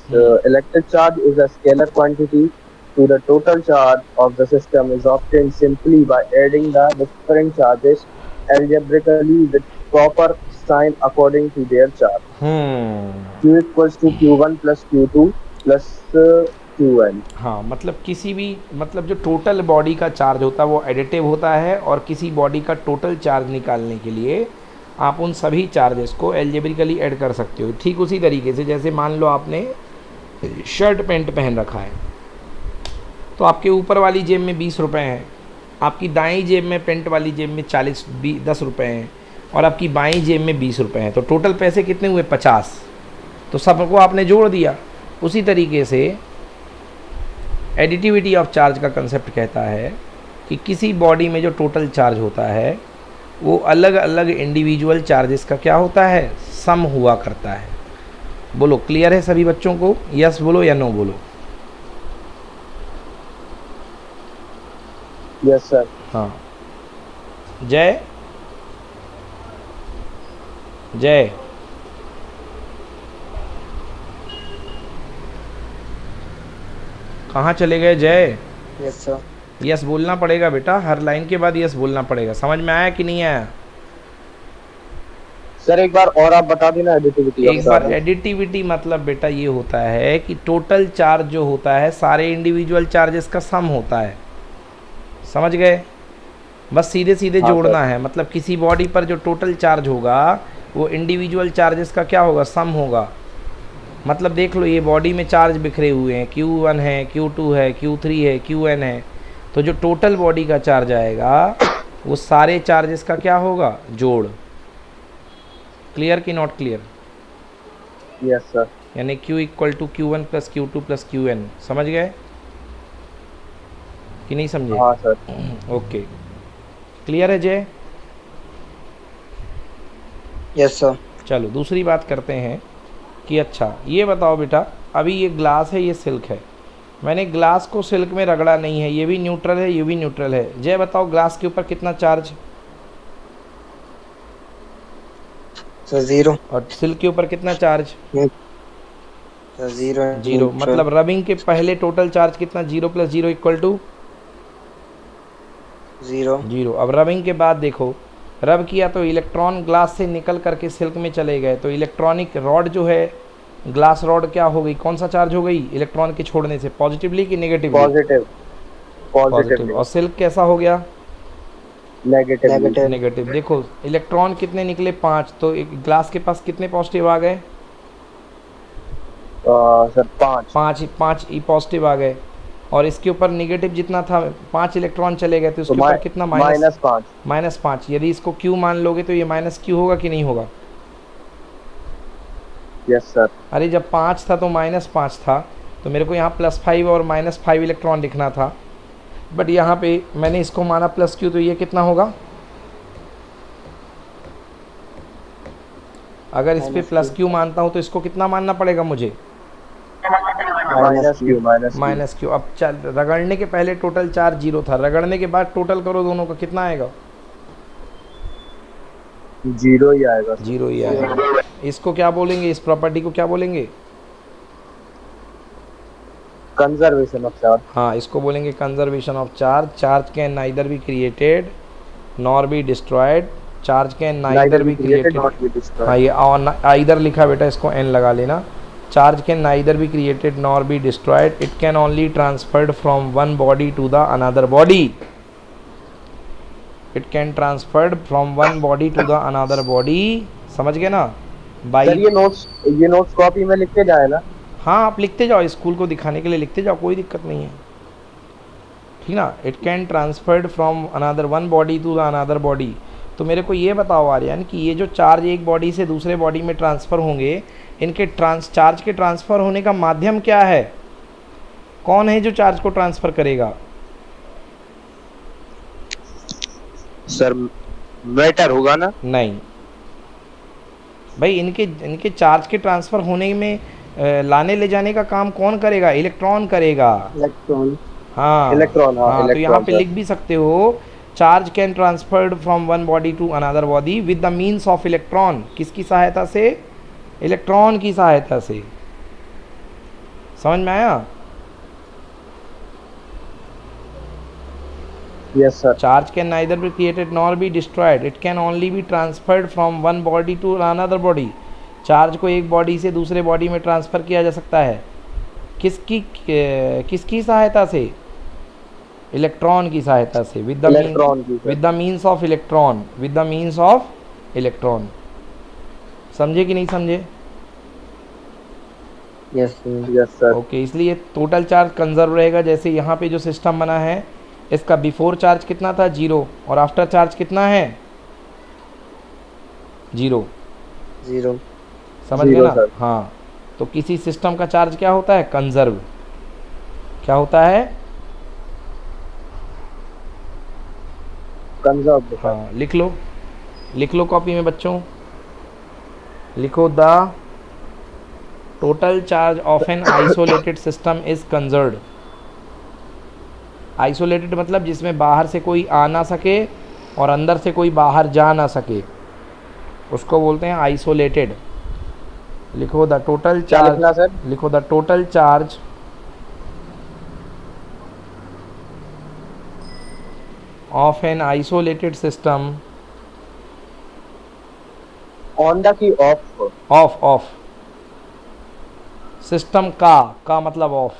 Electric charge is a scalar quantity to the total charge of the system, is obtained simply by adding the different charges algebraically with proper sign according to their charge. Q equals to Q1 plus Q2 plus Qn. हाँ, मतलब किसी भी, मतलब जो total body का charge होता है वो एडिटिव होता है, और किसी बॉडी का टोटल चार्ज निकालने के लिए आप उन सभी चार्जेस को एल्जेब्रिकली ऐड कर सकते हो। ठीक उसी तरीके से जैसे मान लो आपने शर्ट पैंट पहन रखा है, तो आपके ऊपर वाली जेब में 20 रुपये हैं, आपकी दाईं जेब में, पेंट वाली जेब में 10 रुपये हैं, और आपकी बाईं जेब में 20 रुपये हैं, तो टोटल पैसे कितने हुए, 50। तो सबको आपने जोड़ दिया। उसी तरीके से एडिटिविटी ऑफ चार्ज का कंसेप्ट कहता है कि किसी बॉडी में जो टोटल चार्ज होता है वो अलग अलग इंडिविजुअल चार्जेस का क्या होता है, सम हुआ करता है। बोलो, क्लियर है सभी बच्चों को? यस बोलो या नो बोलो। Yes sir. हाँ, जय जय। कहाँ चले गए जय? Yes sir. यस बोलना पड़ेगा बेटा, हर लाइन के बाद यस बोलना पड़ेगा। समझ में आया कि नहीं आया? सर एक बार और आप बता देना एडिटिविटी ऑफ एक बार चार्जेस। एडिटिविटी मतलब बेटा ये होता है कि टोटल चार्ज जो होता है सारे इंडिविजुअल चार्जेस का सम होता है, समझ गए? बस सीधे सीधे हाँ जोड़ना सर। है, मतलब किसी बॉडी पर जो टोटल चार्ज होगा वो इंडिविजुअल चार्जेस का क्या होगा, सम होगा। मतलब देख लो ये बॉडी में चार्ज बिखरे हुए हैं, Q1 है, Q2 है, Q3 है, Qn है, तो जो टोटल बॉडी का चार्ज आएगा वो सारे चार्जेस का क्या होगा, जोड़। क्लियर कि नॉट क्लियर? Yes sir. यानी Q equal to Q1 plus Q2 plus Qn, समझ गए कि नहीं समझे? हाँ सर। ओके, क्लियर है जय? Yes sir. चलो दूसरी बात करते हैं कि अच्छा ये बताओ बेटा, अभी ये ग्लास है, ये सिल्क है, मैंने ग्लास को सिल्क में रगड़ा नहीं है, ये भी न्यूट्रल है, ये भी न्यूट्रल है। जय बताओ ग्लास के ऊपर कितना चार्ज, सर जीरो। और सिल्क के ऊपर कितना चार्ज, सर जीरो। जीरो। मतलब रबिंग के पहले टोटल चार्ज कितना, zero plus zero equal to zero. Zero. अब रबिंग के बाद देखो, रब किया तो इलेक्ट्रॉन ग्लास से निकल करके सिल्क में चले गए, तो इलेक्ट्रॉनिक रॉड जो है, ग्लास रॉड क्या हो गई, कौन सा चार्ज हो गई इलेक्ट्रॉन के छोड़ने से, पॉजिटिवली कि नेगेटिवली? पॉजिटिव। पॉजिटिव। पॉजिटिवली। और सिल्क कैसा हो गया, नेगेटिवली। नेगेटिव। नेगेटिव। देखो इलेक्ट्रॉन कितने निकले, 5, तो एक ग्लास के पास कितने पॉजिटिव आ गए, सर 5। 5 ही पॉजिटिव आ गए। और इसके ऊपर निगेटिव जितना था, 5 इलेक्ट्रॉन चले गए, तो उसके ऊपर कितना, माइनस 5। -5। यदि इसको Q मान लोगे तो ये -Q होगा कि नहीं होगा? Yes sir. अरे जब 5 था तो -5 था, तो मेरे को यहाँ +5 और -5 इलेक्ट्रॉन लिखना था, बट यहाँ पे मैंने इसको माना +Q, तो ये कितना होगा, अगर इस पे +Q मानता हूँ तो इसको कितना मानना पड़ेगा मुझे, माइनस क्यू। -Q। अब चल रगड़ने के पहले टोटल चार्ज 0 था, रगड़ने के बाद टोटल करो दोनों का, कितना आएगा, जीरो ही आएगा सर। 0 ही आएगा। इसको क्या बोलेंगे, इस प्रॉपर्टी को क्या बोलेंगे, कंजर्वेशन ऑफ चार्ज। हाँ इसको बोलेंगे conservation of charge. Charge can neither be created nor be destroyed, charge can neither be created, हाँ ये आइदर लिखा बेटा, इसको एन लगा लेना। Charge can neither be created nor be destroyed, it can only transferred from one body to the another body, it can transferred from one body to the another body, समझ गए ना? बाई sir ये notes copy में लिख के जाए ना? हाँ आप लिखते जाओ, स्कूल को दिखाने के लिए लिखते जाओ, कोई दिक्कत नहीं है, ठीक ना? It can transferred from another one body to the another body. तो मेरे को ये बताओ आर्यन कि ये जो चार्ज एक बॉडी से दूसरे बॉडी में ट्रांसफ़र होंगे, इनके चार्ज के ट्रांसफ़र होने का माध्यम क्या है, कौन है जो चार्ज को ट्रांसफ़र करेगा? सर मैटर होगा ना? नहीं भाई, इनके चार्ज के ट्रांसफ़र होने में लाने ले जाने का काम कौन करेगा, इलेक्ट्रॉन करेगा। इलेक्ट्रॉन। हाँ इलेक्ट्रॉन। हाँ, तो यहाँ पे लिख भी सकते हो, charge can transferred from one body to another body with the means of electron, किसकी सहायता से, इलेक्ट्रॉन की सहायता से। समझ में आया? Yes sir. Charge can neither be created nor be destroyed, it can only be transferred from one body to another body. Charge को एक बॉडी से दूसरे बॉडी में ट्रांसफ़र किया जा सकता है, किसकी सहायता से, इलेक्ट्रॉन की सहायता से, with the means of electron, with the means of electron. समझे कि नहीं समझे? Yes sir. ओके, इसलिए टोटल चार्ज कंजर्व रहेगा। जैसे यहाँ पे जो सिस्टम बना है, इसका बिफोर चार्ज कितना था, 0, और आफ्टर चार्ज कितना है, 0। समझ गए ना? हाँ, तो किसी सिस्टम का चार्ज क्या होता है, कंजर्व। क्या होता है, कंजर्व। हाँ लिख लो कॉपी में बच्चों, लिखो the total charge of an isolated system is conserved. Isolated मतलब जिसमें बाहर से कोई आ ना सके और अंदर से कोई बाहर जा ना सके, उसको बोलते हैं आइसोलेटेड। लिखो द टोटल चार्ज, लिखो the total charge of an isolated system on the key of. Of of. System का मतलब of.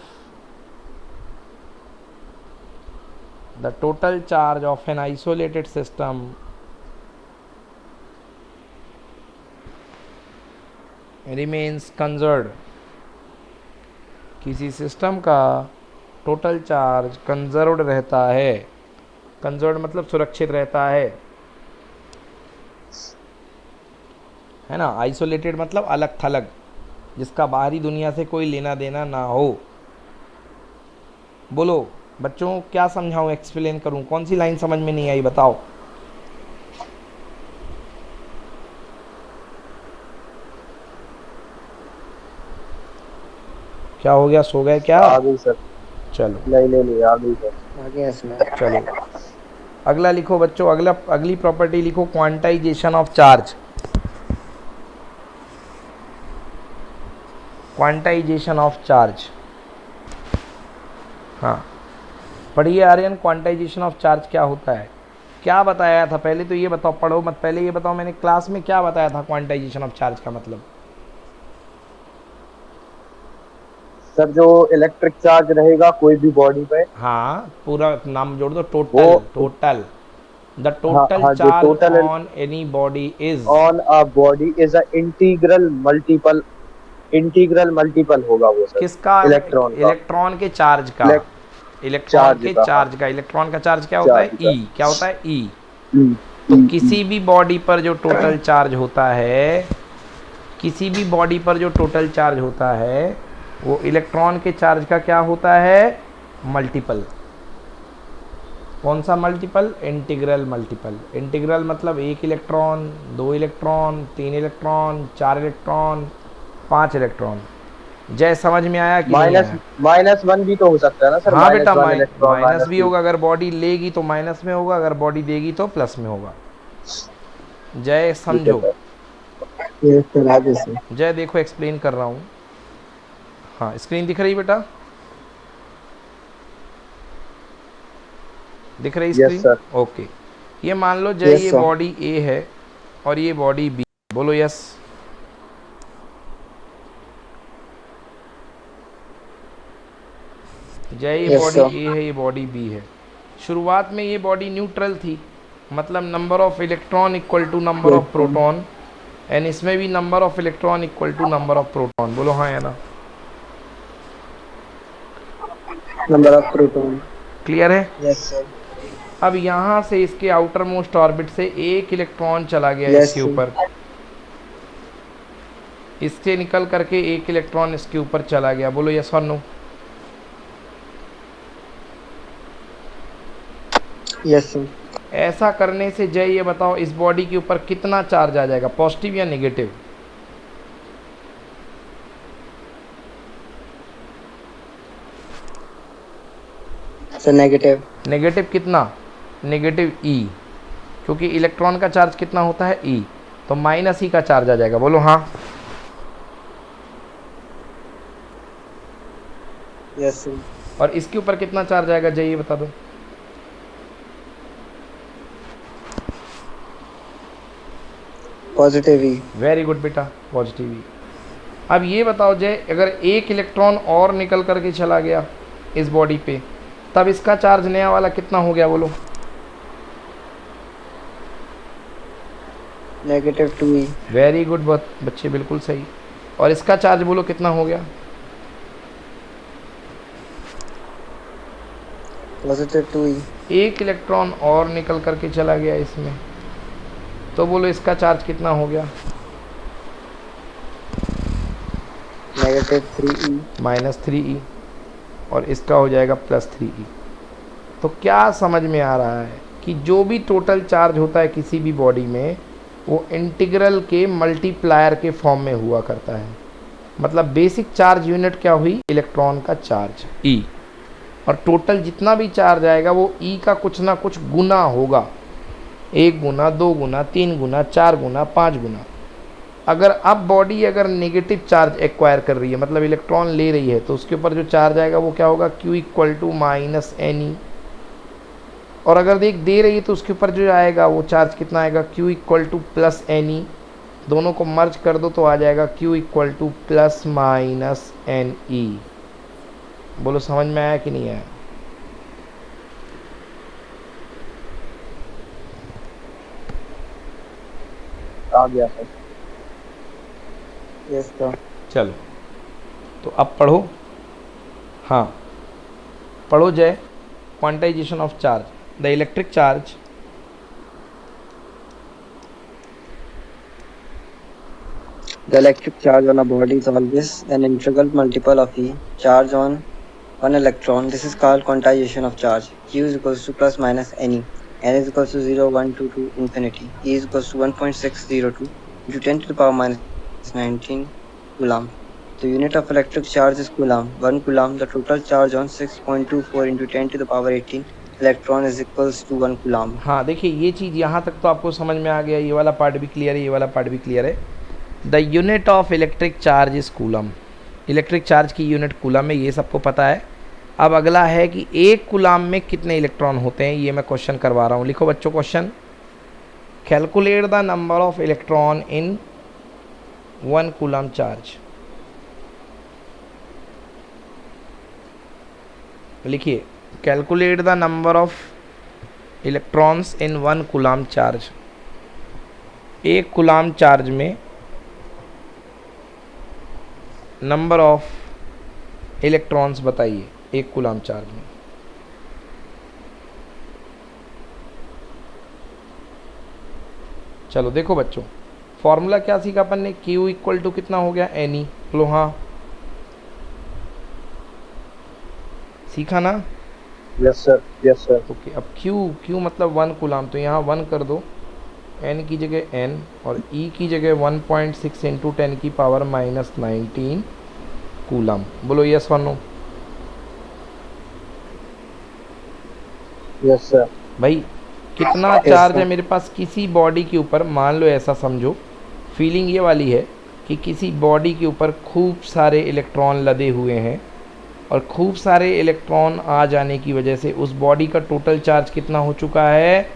The total charge of an isolated system remains conserved. किसी सिस्टम का टोटल चार्ज कंजर्व्ड रहता है। Conserved मतलब सुरक्षित रहता है ना। आइसोलेटेड मतलब अलग थलग, जिसका बाहरी दुनिया से कोई लेना देना ना हो। बोलो बच्चों, क्या समझाऊं, एक्सप्लेन करूं, कौन सी लाइन समझ में नहीं आई बताओ। क्या हो गया, सो गए क्या? आ गई सर। चलो नहीं आ गई सर। आगे इसमें चलो अगला लिखो बच्चों। अगली प्रॉपर्टी लिखो, quantization of charge. Quantization of charge. हाँ पढ़िए आर्यन, क्वांटाइजेशन ऑफ चार्ज क्या होता है, क्या बताया था? पहले तो ये बताओ, पढ़ो मत, पहले ये बताओ मैंने क्लास में क्या बताया था क्वांटाइजेशन ऑफ चार्ज का मतलब। सर जो इलेक्ट्रिक चार्ज रहेगा कोई भी बॉडी पे, हाँ पूरा नाम जोड़ दो, वो टोटल द हाँ टोटल हाँ जो charge total on any body is. On a body is a integral multiple होगा वो सर। किसका? इलेक्ट्रॉन का। इलेक्ट्रॉन के चार्ज का। इलेक्ट इलेक्ट्रॉन चार्ज के का, हाँ चार्ज का। इलेक्ट्रॉन का चार्ज क्या होता है? चार्ज का। ई। क्या होता है? ई। ई तो ई किसी भी बॉडी पर जो टोटल चार्ज होता है, किसी भी बॉडी पर जो टोटल चार्ज होता है, वो इलेक्ट्रॉन के चार्ज का क्या होता है? मल्टीपल। कौन सा मल्टीपल? Integral multiple. इंटीग्रल मतलब 1 electron, 2 electron, 3 electron, 4 electron, 5 electron. जय समझ में आया कि नहीं आया? -1 भी तो हो सकता है ना सर। हाँ बेटा, -1 इलेक्ट्रॉन माइनस भी -2। होगा। अगर बॉडी लेगी तो माइनस में होगा, अगर बॉडी देगी तो प्लस में होगा। जय ठीक है समझो। सर। ये फिर आगे से जय देखो, एक्सप्लेन कर रहा हूँ। हाँ स्क्रीन दिख रही बेटा? दिख रही यस स्क्रीन? सर। ओके। ये मान लो जय, Yes, ये sir. बॉडी ए है और ये बॉडी बी। बोलो यस। जय ये Yes, बॉडी sir. ए है, ये बॉडी बी है। शुरुआत में ये बॉडी न्यूट्रल थी, मतलब number of electron equal to number of proton, and इसमें भी number of electron equal to number of proton. बोलो हाँ या ना? Number of proton. क्लियर है? Yes sir. अब यहाँ से इसके आउटर मोस्ट ऑर्बिट से 1 इलेक्ट्रॉन चला गया Yes, इसके sir. ऊपर। इससे निकल करके 1 इलेक्ट्रॉन इसके ऊपर चला गया। बोलो यस और नो? Yes sir. ऐसा करने से जय ये बताओ, इस बॉडी के ऊपर कितना चार्ज आ जाएगा, पॉजिटिव या नेगेटिव? Sir negative. नेगेटिव कितना? नेगेटिव ई, क्योंकि इलेक्ट्रॉन का चार्ज कितना होता है? ई, तो माइनस ई का चार्ज आ जाएगा। बोलो हाँ? Yes sir. और इसके ऊपर कितना चार्ज आएगा जय, ये बता दो? पॉजिटिव ई। वेरी गुड बेटा, पॉजिटिव ई। अब ये बताओ जय, अगर 1 इलेक्ट्रॉन और निकल करके चला गया इस बॉडी पे, तब इसका चार्ज नया वाला कितना हो गया? बोलो। -2e। वेरी गुड बच्चे, बिल्कुल सही। और इसका चार्ज बोलो कितना हो गया? +2e। 1 इलेक्ट्रॉन और निकल करके चला गया इसमें, तो बोलो इसका चार्ज कितना हो गया? -3e। -3e। और इसका हो जाएगा +3e। तो क्या समझ में आ रहा है कि जो भी टोटल चार्ज होता है किसी भी बॉडी में, वो इंटीग्रल के मल्टीप्लायर के फॉर्म में हुआ करता है। मतलब बेसिक चार्ज यूनिट क्या हुई? इलेक्ट्रॉन का चार्ज ई, और टोटल जितना भी चार्ज आएगा वो ई का कुछ ना कुछ गुना होगा। 1 गुना, 2 गुना, 3 गुना, 4 गुना, 5 गुना। अगर अब बॉडी अगर नेगेटिव चार्ज एक्वायर कर रही है, मतलब इलेक्ट्रॉन ले रही है, तो उसके ऊपर जो चार्ज आएगा वो क्या होगा? Q = -ne। और अगर दे रही है तो उसके ऊपर जो आएगा वो चार्ज कितना आएगा? Q = +ne। दोनों को मर्ज कर दो तो आ जाएगा Q equal to plus minus n e. बोलो समझ में आया कि नहीं आया? आ गया सर। Yes, sir. चलो तो अब पढ़ो। हाँ पढ़ो जय, quantization of charge. The electric charge The electric charge on a body is always an integral multiple of E charge on one electron. This is called quantization of charge. Q is equals to plus minus Ne. N is equals to 0, 1, 2 to infinity. E is equals to 1.602 into 10 to the power minus 19 coulomb. The unit of electric charge is coulomb. 1 coulomb. The total charge on 6.24 into 10 to the power 18 electron is equals to 1 coulomb. हाँ देखिए ये चीज़ यहाँ तक तो आपको समझ में आ गया, ये वाला पार्ट भी क्लियर है, ये वाला पार्ट भी क्लियर है। The unit of electric charge is coulomb. Electric charge की यूनिट कूलम है, ये सबको पता है। अब अगला है कि एक कूलम में कितने इलेक्ट्रॉन होते हैं, ये मैं क्वेश्चन करवा रहा हूँ। लिखो बच्चों question. Calculate the number of electron in 1 coulomb charge. लिखिए calculate the number of electrons in 1 coulomb charge. एक कूलम चार्ज में नंबर ऑफ इलेक्ट्रॉन्स बताइए एक कूलम चार्ज में। चलो देखो बच्चों, फॉर्मूला क्या सीखा अपन ने? Q इक्वल टू कितना हो गया? Ne। बोलो हाँ, सीखा ना? Yes sir, yes sir. Okay अब Q मतलब 1 कूलम, तो यहाँ 1 कर दो, N की जगह N और E की जगह 1.6 इंटू 10 की पावर माइनस 19 कूलम। बोलो यस और नो? Yes sir. भाई कितना चार्ज है मेरे पास किसी बॉडी के ऊपर? मान लो ऐसा समझो, फीलिंग ये वाली है कि किसी बॉडी के ऊपर खूब सारे इलेक्ट्रॉन लदे हुए हैं और खूब सारे इलेक्ट्रॉन आ जाने की वजह से उस बॉडी का टोटल चार्ज कितना हो चुका है?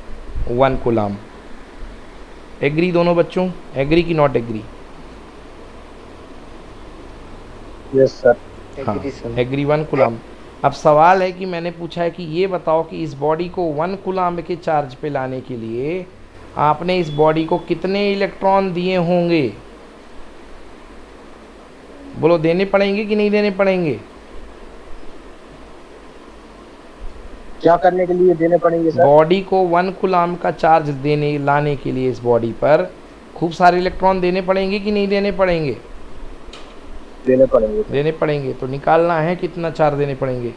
1 कूलम। एग्री दोनों बच्चों? एग्री की नॉट एग्री? Yes sir. हाँ एग्री 1 कूलम। अब सवाल है कि मैंने पूछा है कि ये बताओ कि इस बॉडी को 1 कूलम के चार्ज पे लाने के लिए आपने इस बॉडी को कितने इलेक्ट्रॉन दिए होंगे? बोलो देने पड़ेंगे कि नहीं देने पड़ेंगे? क्या करने के लिए देने पड़ेंगे सर? बॉडी को 1 कूलम का चार्ज देने लाने के लिए इस बॉडी पर खूब सारे इलेक्ट्रॉन देने पड़ेंगे कि नहीं देने पड़ेंगे? देने पड़ेंगे। देने पड़ेंगे। तो निकालना है कितना चार्ज देने पड़ेंगे।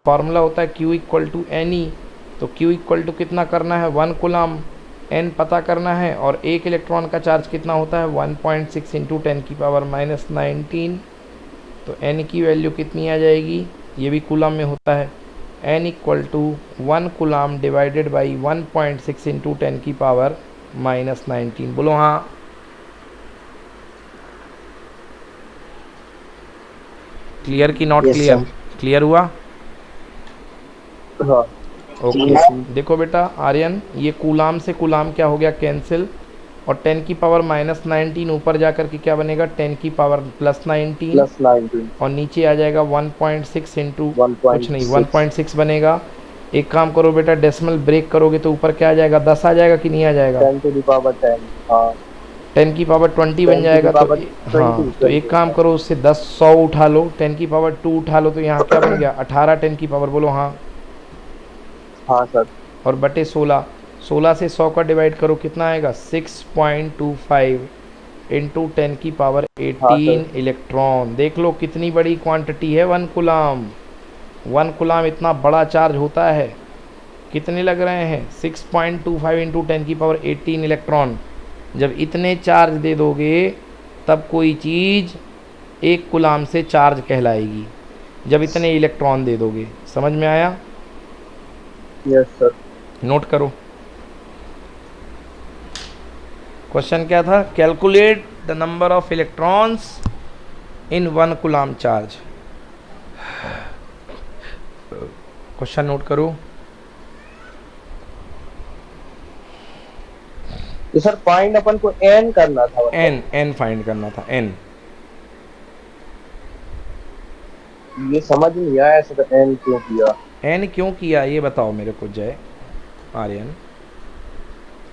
फॉर्मूला होता है Q इक्वल टू Ne। तो Q इक्वल टू कितना करना है? 1 कूलम। N पता करना है और एक इलेक्ट्रॉन का चार्ज कितना होता है? 1.6 इंटू 10 की पावर माइनस 19। तो N की वैल्यू कितनी आ जाएगी? ये भी कूलम में होता है। N equal to 1 coulomb divided by 1.6 into 10 की पावर माइनस 19। बोलो हाँ। क्लियर की नॉट क्लियर? क्लियर हुआ? हाँ। ओके देखो बेटा आर्यन, ये कूलाम से कूलाम क्या हो गया? कैंसिल। और 10 की पावर माइनस 19 ऊपर जा कर के क्या बनेगा? 10 की पावर प्लस 19 और नीचे आ जाएगा 1.6 इंटू कुछ नहीं 1.6 बनेगा। एक काम करो बेटा, डेसिमल ब्रेक करोगे तो ऊपर क्या आ जाएगा? 10 आ जाएगा कि नहीं आ जाएगा? 10 to the power 10। हाँ 10 की पावर 20 बन जाएगा। तो हाँ तो एक काम करो, उससे 10 100 उठा लो, 10 की पावर 2 उठा लो, तो यहाँ क्या बन गया? 18 10 की पावर। बोलो हाँ। हाँ सर। और बटे 16, 16 से 100 का डिवाइड करो, कितना आएगा? 6.25 इंटू 10 की पावर 18 इलेक्ट्रॉन। देख लो कितनी बड़ी क्वांटिटी है 1 कूलम। 1 कूलम इतना बड़ा चार्ज होता है। कितने लग रहे हैं? 6.25 इंटू 10 की पावर 18 इलेक्ट्रॉन। जब इतने चार्ज दे दोगे तब कोई चीज़ 1 कूलम से चार्ज कहलाएगी, जब इतने इलेक्ट्रॉन दे दोगे। समझ में आया? Yes sir. नोट करो। क्वेश्चन क्या था? Calculate the number of electrons in 1 coulomb charge. Question note करो। तो सर फाइंड अपन को एन करना था मतलब। एन, एन फाइंड करना था, एन। ये समझ नहीं आया सर, एन क्यों किया। एन क्यों किया ये बताओ मेरे को जय आर्यन।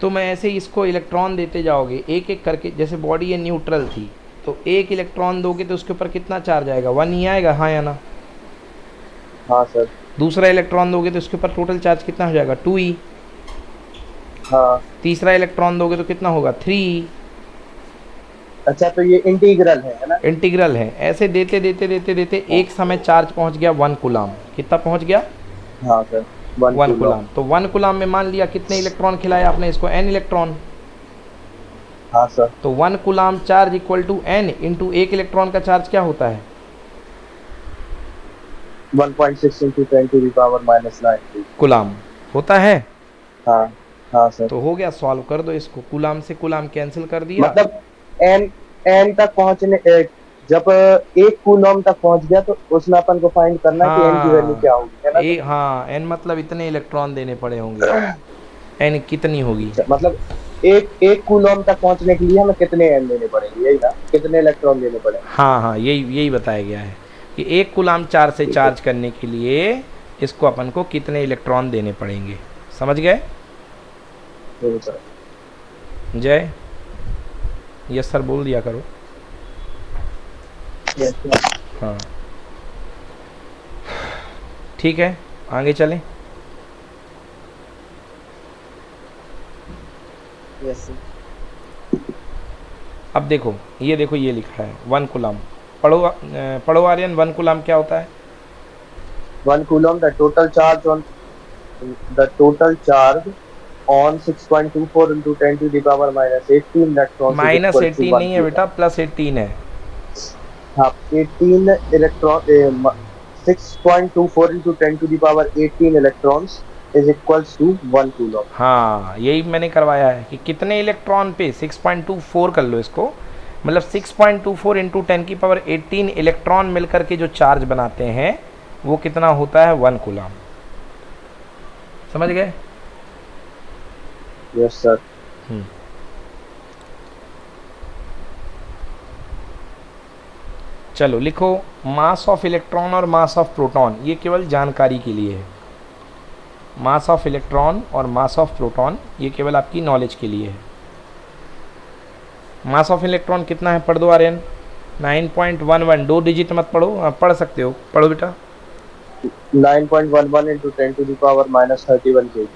तो मैं ऐसे ही इसको इलेक्ट्रॉन देते जाओगे एक एक करके, जैसे बॉडी ये न्यूट्रल थी तो एक इलेक्ट्रॉन दोगे तो उसके ऊपर कितना चार्ज आएगा, 1 ही आएगा, हाँ या ना। हाँ सर। दूसरा इलेक्ट्रॉन दोगे तो उसके ऊपर टोटल चार्ज कितना हो जाएगा, 2e। हाँ। तीसरा इलेक्ट्रॉन दोगे तो कितना होगा, 3e। अच्छा तो ये इंटीग्रल है ना। इंटीग्रल है। ऐसे देते देते देते देते एक समय चार्ज पहुंच गया 1 कूलाम। कितना पहुंच गया, हाँ सर, 1 1 कूलाम। तो 1 कूलाम में मान लिया कितने इलेक्ट्रॉन खिलाया आपने इसको, n इलेक्ट्रॉन। हाँ सर। तो 1 coulomb charge equal to n into एक इलेक्ट्रॉन का चार्ज क्या होता है, 1.6 into 10 to the power minus 9 coulomb होता है। हाँ हाँ सर। तो हो गया, सॉल्व कर दो इसको, कूलाम से कूलाम कैंसिल कर दिया। मतलब एन एन तक पहुंचने जब 1 कूलम तक पहुंच गया तो उसमें अपन को फाइंड करना है कि एन की वैल्यू क्या होगी, है ना। हाँ, n मतलब इतने इलेक्ट्रॉन देने पड़े होंगे, n कितनी होगी। मतलब एक कूलम तक पहुंचने के लिए हमें कितने एन देने पड़ेंगे, यही ना, कितने इलेक्ट्रॉन देने पड़ेंगे। हाँ हाँ, यही यही बताया गया है कि एक कूलाम चार्ज से चार्ज करने के लिए इसको अपन को कितने इलेक्ट्रॉन देने पड़ेंगे। समझ गए तो सर जय, यस सर बोल दिया करो। हाँ ठीक है, आगे चलें। Yes sir. अब देखो, ये देखो ये लिखा है 1 कूलाम। पढ़ो आर्यन, 1 कूलाम क्या होता है। 1 coulomb the total charge on 6.24 into 10 to the power minus 18 electrons is minus equal to 18 1 नहीं है बेटा, प्लस 18 है। हाँ 18 electron 6.24 into 10 to the power 18 electrons is equals to 1 coulomb. हाँ यही मैंने करवाया है कि कितने इलेक्ट्रॉन पे 6.24 कर लो इसको, मतलब 6.24 इंटू 10 की पावर 18 इलेक्ट्रॉन मिलकर के जो चार्ज बनाते हैं वो कितना होता है, 1 कूलम। समझ गए। Yes sir. चलो लिखो, मास ऑफ इलेक्ट्रॉन और मास ऑफ प्रोटॉन, ये केवल जानकारी के लिए है। मास ऑफ इलेक्ट्रॉन और मास ऑफ प्रोटॉन ये केवल आपकी नॉलेज के लिए है। मास ऑफ इलेक्ट्रॉन कितना है, पढ़ दो आर्यन। 9.11, 2 डिजिट मत पढ़ो, आप पढ़ सकते हो, पढ़ो बेटा। 9.11 into 10 to the power minus 31 kg।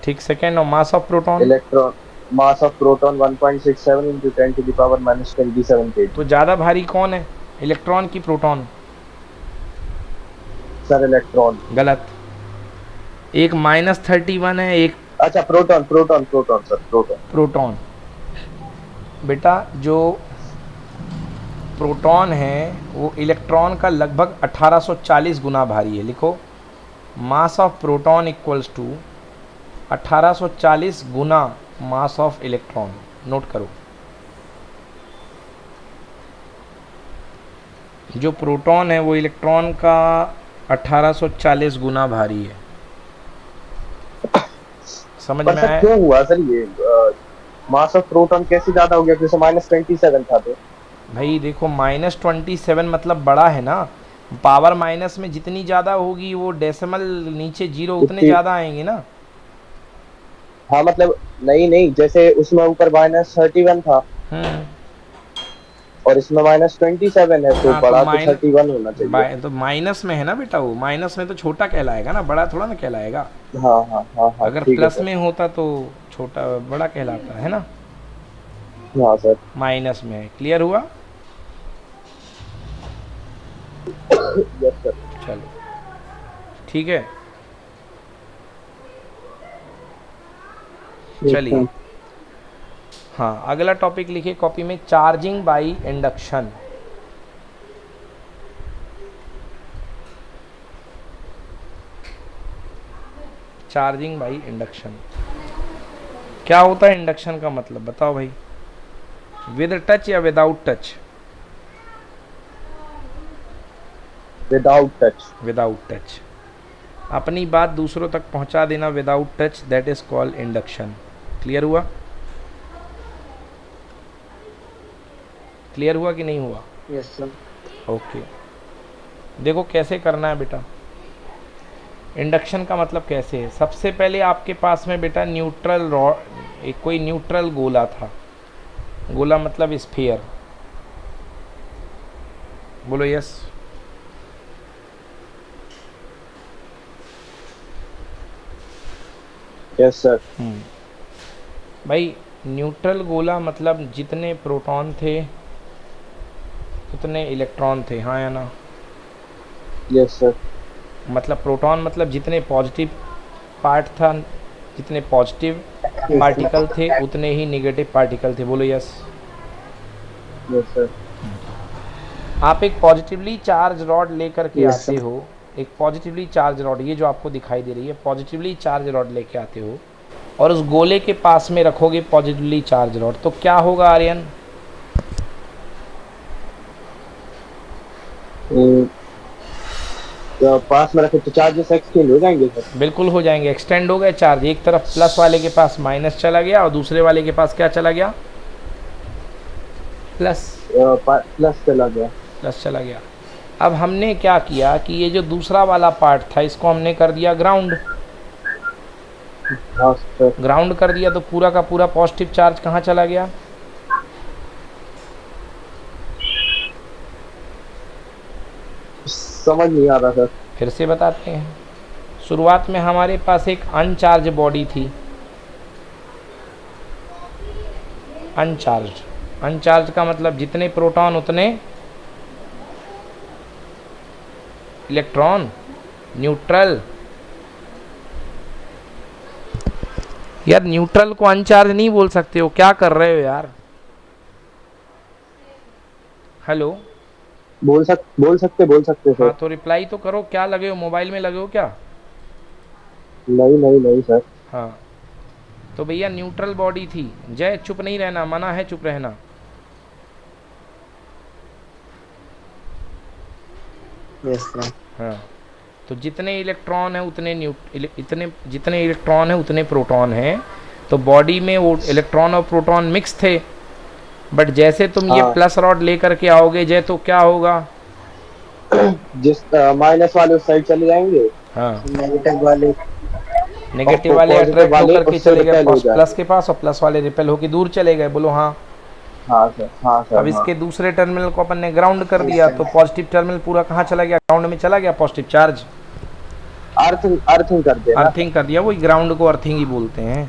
ठीक। सेकेंड, और मास of proton, electron mass of proton 1.67 into 10 to the power minus 27 kg। तो ज़्यादा भारी कौन है, इलेक्ट्रॉन की प्रोटॉन। Sir electron. गलत, एक -31 है, एक अच्छा proton proton proton sir, proton. Proton. बेटा जो प्रोटॉन है वो इलेक्ट्रॉन का लगभग 1840 गुना भारी है। लिखो, mass of proton equals to 1840 गुना मास ऑफ इलेक्ट्रॉन। नोट करो, जो प्रोटॉन है वो इलेक्ट्रॉन का 1840 गुना भारी है। समझ में आया। क्यों हुआ सर ये मास ऑफ प्रोटॉन कैसे ज्यादा हो गया, जैसे -27 था तो। भाई देखो, -27 मतलब बड़ा है ना, पावर माइनस में जितनी ज़्यादा होगी वो डेसिमल नीचे जीरो उतने ज़्यादा आएंगे ना। हाँ मतलब नहीं जैसे उसमें ऊपर -31 था और इसमें -27 है, तो बड़ा तो 31 होना चाहिए। तो माइनस में है ना बेटा, वो माइनस में तो छोटा कहलाएगा ना, बड़ा थोड़ा ना कहलाएगा। हाँ, अगर प्लस में होता तो छोटा बड़ा कहलाता है ना। हाँ सर। माइनस में है, क्लियर हुआ। Yes sir. चलो ठीक है, चलिए। हाँ, अगला टॉपिक लिखिए कॉपी में, charging by induction. Charging by induction क्या होता है, इंडक्शन का मतलब बताओ भाई। विद टच या without touch. Without touch. Without touch, अपनी बात दूसरों तक पहुंचा देना without touch, that is called induction. Clear हुआ। क्लियर हुआ कि नहीं हुआ? Yes, sir. ओके, देखो कैसे करना है बेटा। इंडक्शन का मतलब कैसे है, सबसे पहले आपके पास में बेटा न्यूट्रल रॉड, एक कोई न्यूट्रल गोला था। गोला मतलब स्फीयर, बोलो यस। Yes sir. भाई न्यूट्रल गोला मतलब जितने प्रोटॉन थे उतने इलेक्ट्रॉन थे, हाँ या ना? Yes sir. मतलब प्रोटॉन मतलब जितने पॉजिटिव पार्ट था, जितने पॉजिटिव Yes, पार्टिकल थे उतने ही नेगेटिव पार्टिकल थे, बोलो यस। Yes sir. आप एक पॉजिटिवली चार्ज रॉड लेकर के Yes, आते sir. हो, एक पॉजिटिवली चार्ज रॉड, ये जो आपको दिखाई दे रही है पॉजिटिवली चार्ज रॉड लेके आते हो और उस गोले के पास में रखोगे पॉजिटिवली चार्ज रॉड, तो क्या होगा आर्यन? तो पास में रखे तो चार्जेस एक्सचेंज हो जाएंगे सर। बिल्कुल हो जाएंगे, एक्सटेंड हो गए चार्ज। एक तरफ प्लस वाले के पास माइनस चला गया और दूसरे वाले के पास क्या चला गया? प्लस। प्लस चला गया। प्लस चला गया। अब हमने क्या किया कि ये जो दूसरा वाला पार्ट था इसको हमने कर दिया ग्राउंड। हाँ सर। ग्राउंड कर दिया तो पूरा का पूरा पॉजिटिव चार्ज कहाँ चला गया? समझ नहीं आ रहा सर। फिर से बताते हैं। शुरुआत में हमारे पास एक अनचार्ज बॉडी थी, अनचार्ज। अनचार्ज का मतलब जितने प्रोटॉन उतने इलेक्ट्रॉन। न्यूट्रल, यार न्यूट्रल को अनचार्ज नहीं बोल सकते हो, क्या कर रहे हो यार? हेलो, बोल सकते सर। हाँ तो रिप्लाई तो करो, क्या लगे हो, मोबाइल में लगे हो क्या? नहीं सर। हाँ तो भैया न्यूट्रल बॉडी थी। जय चुप नहीं रहना, मना है चुप रहना। Yes, sir. हाँ तो जितने इलेक्ट्रॉन है उतने जितने इलेक्ट्रॉन है उतने प्रोटॉन हैं। तो बॉडी में वो इलेक्ट्रॉन और प्रोटॉन मिक्स थे, बट जैसे तुम ये हाँ। प्लस रॉड लेकर के आओगे जय, तो क्या होगा? जिस माइनस वाले उस साइड चले जाएंगे। हाँ, Negative वाले नेगेटिव वाले positive अट्रैक्ट वाले होकर के उससे चले गए repel हो जाएंगे। प्लस के पास और प्लस वाले रिपेल होकर दूर चले गए, बोलो हाँ। हाँ सर। हाँ सर। अब इसके दूसरे टर्मिनल को अपन ने ग्राउंड कर दिया तो पॉजिटिव टर्मिनल पूरा कहाँ चला गया? ग्राउंड में चला गया पॉजिटिव चार्ज। अर्थिंग कर देना। अर्थिंग कर दिया, वही ग्राउंड को अर्थिंग ही बोलते हैं।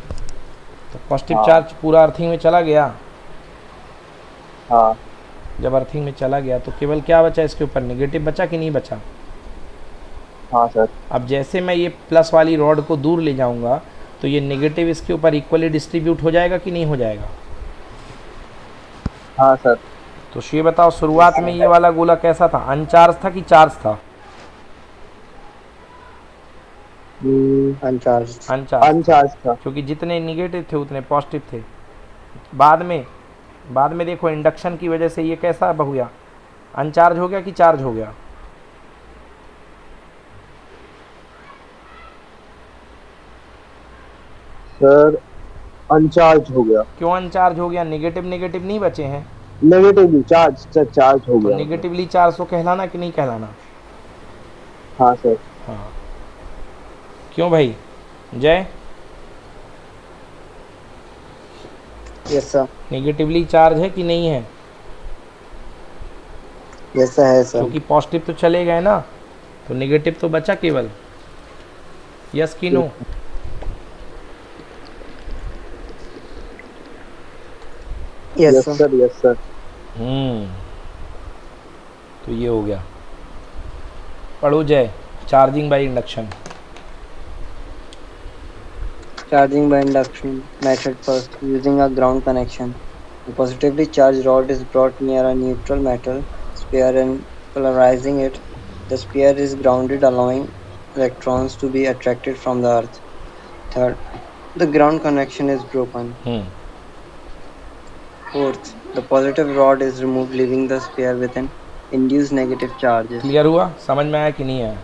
तो पॉजिटिव हाँ। चार्ज पूरा अर्थिंग में चला गया। हाँ। जब अर्थिंग में चला गया तो केवल क्या बचा इसके ऊपर? नेगेटिव बचा कि नहीं बचा? हाँ सर। अब जैसे मैं ये प्लस वाली रॉड को दूर ले जाऊंगा तो ये नेगेटिव इसके ऊपर इक्वली डिस्ट्रीब्यूट हो जाएगा कि नहीं हो जाएगा? हाँ सर। तो ये बताओ शुरुआत में ये वाला गोला कैसा था? अनचार्ज था कि चार्ज था? uncharged. अनचार्ज था। क्योंकि जितने निगेटिव थे उतने पॉजिटिव थे। बाद में देखो इंडक्शन की वजह से ये कैसा हुआ? अनचार्ज हो गया कि चार्ज हो गया? सर अनचार्ज हो गया। क्यों अनचार्ज हो गया? नेगेटिव नहीं बचे हैं। नेगेटिवली चार्ज हो तो गया। नेगेटिवली चार्ज तो कहलाना कि नहीं कहलाना? हाँ सर। हाँ, क्यों भाई जय? Yes, sir. नेगेटिवली चार्ज है कि नहीं है? Yes, sir. है sir. क्योंकि पॉजिटिव तो चले गए ना, तो नेगेटिव तो बचा केवल। यस कि no? Yes, yes sir. Sir. Yes sir. तो ये हो गया। पढ़ो Jay, charging by induction. Charging by induction method first using a ground connection. A positively charged rod is brought near a neutral metal sphere and polarizing it. The sphere is grounded, allowing electrons to be attracted from the earth. Third, the ground connection is broken. Fourth, the positive rod is removed, leaving the sphere with an induced negative charge. Clear हुआ? समझ में आया कि नहीं आया?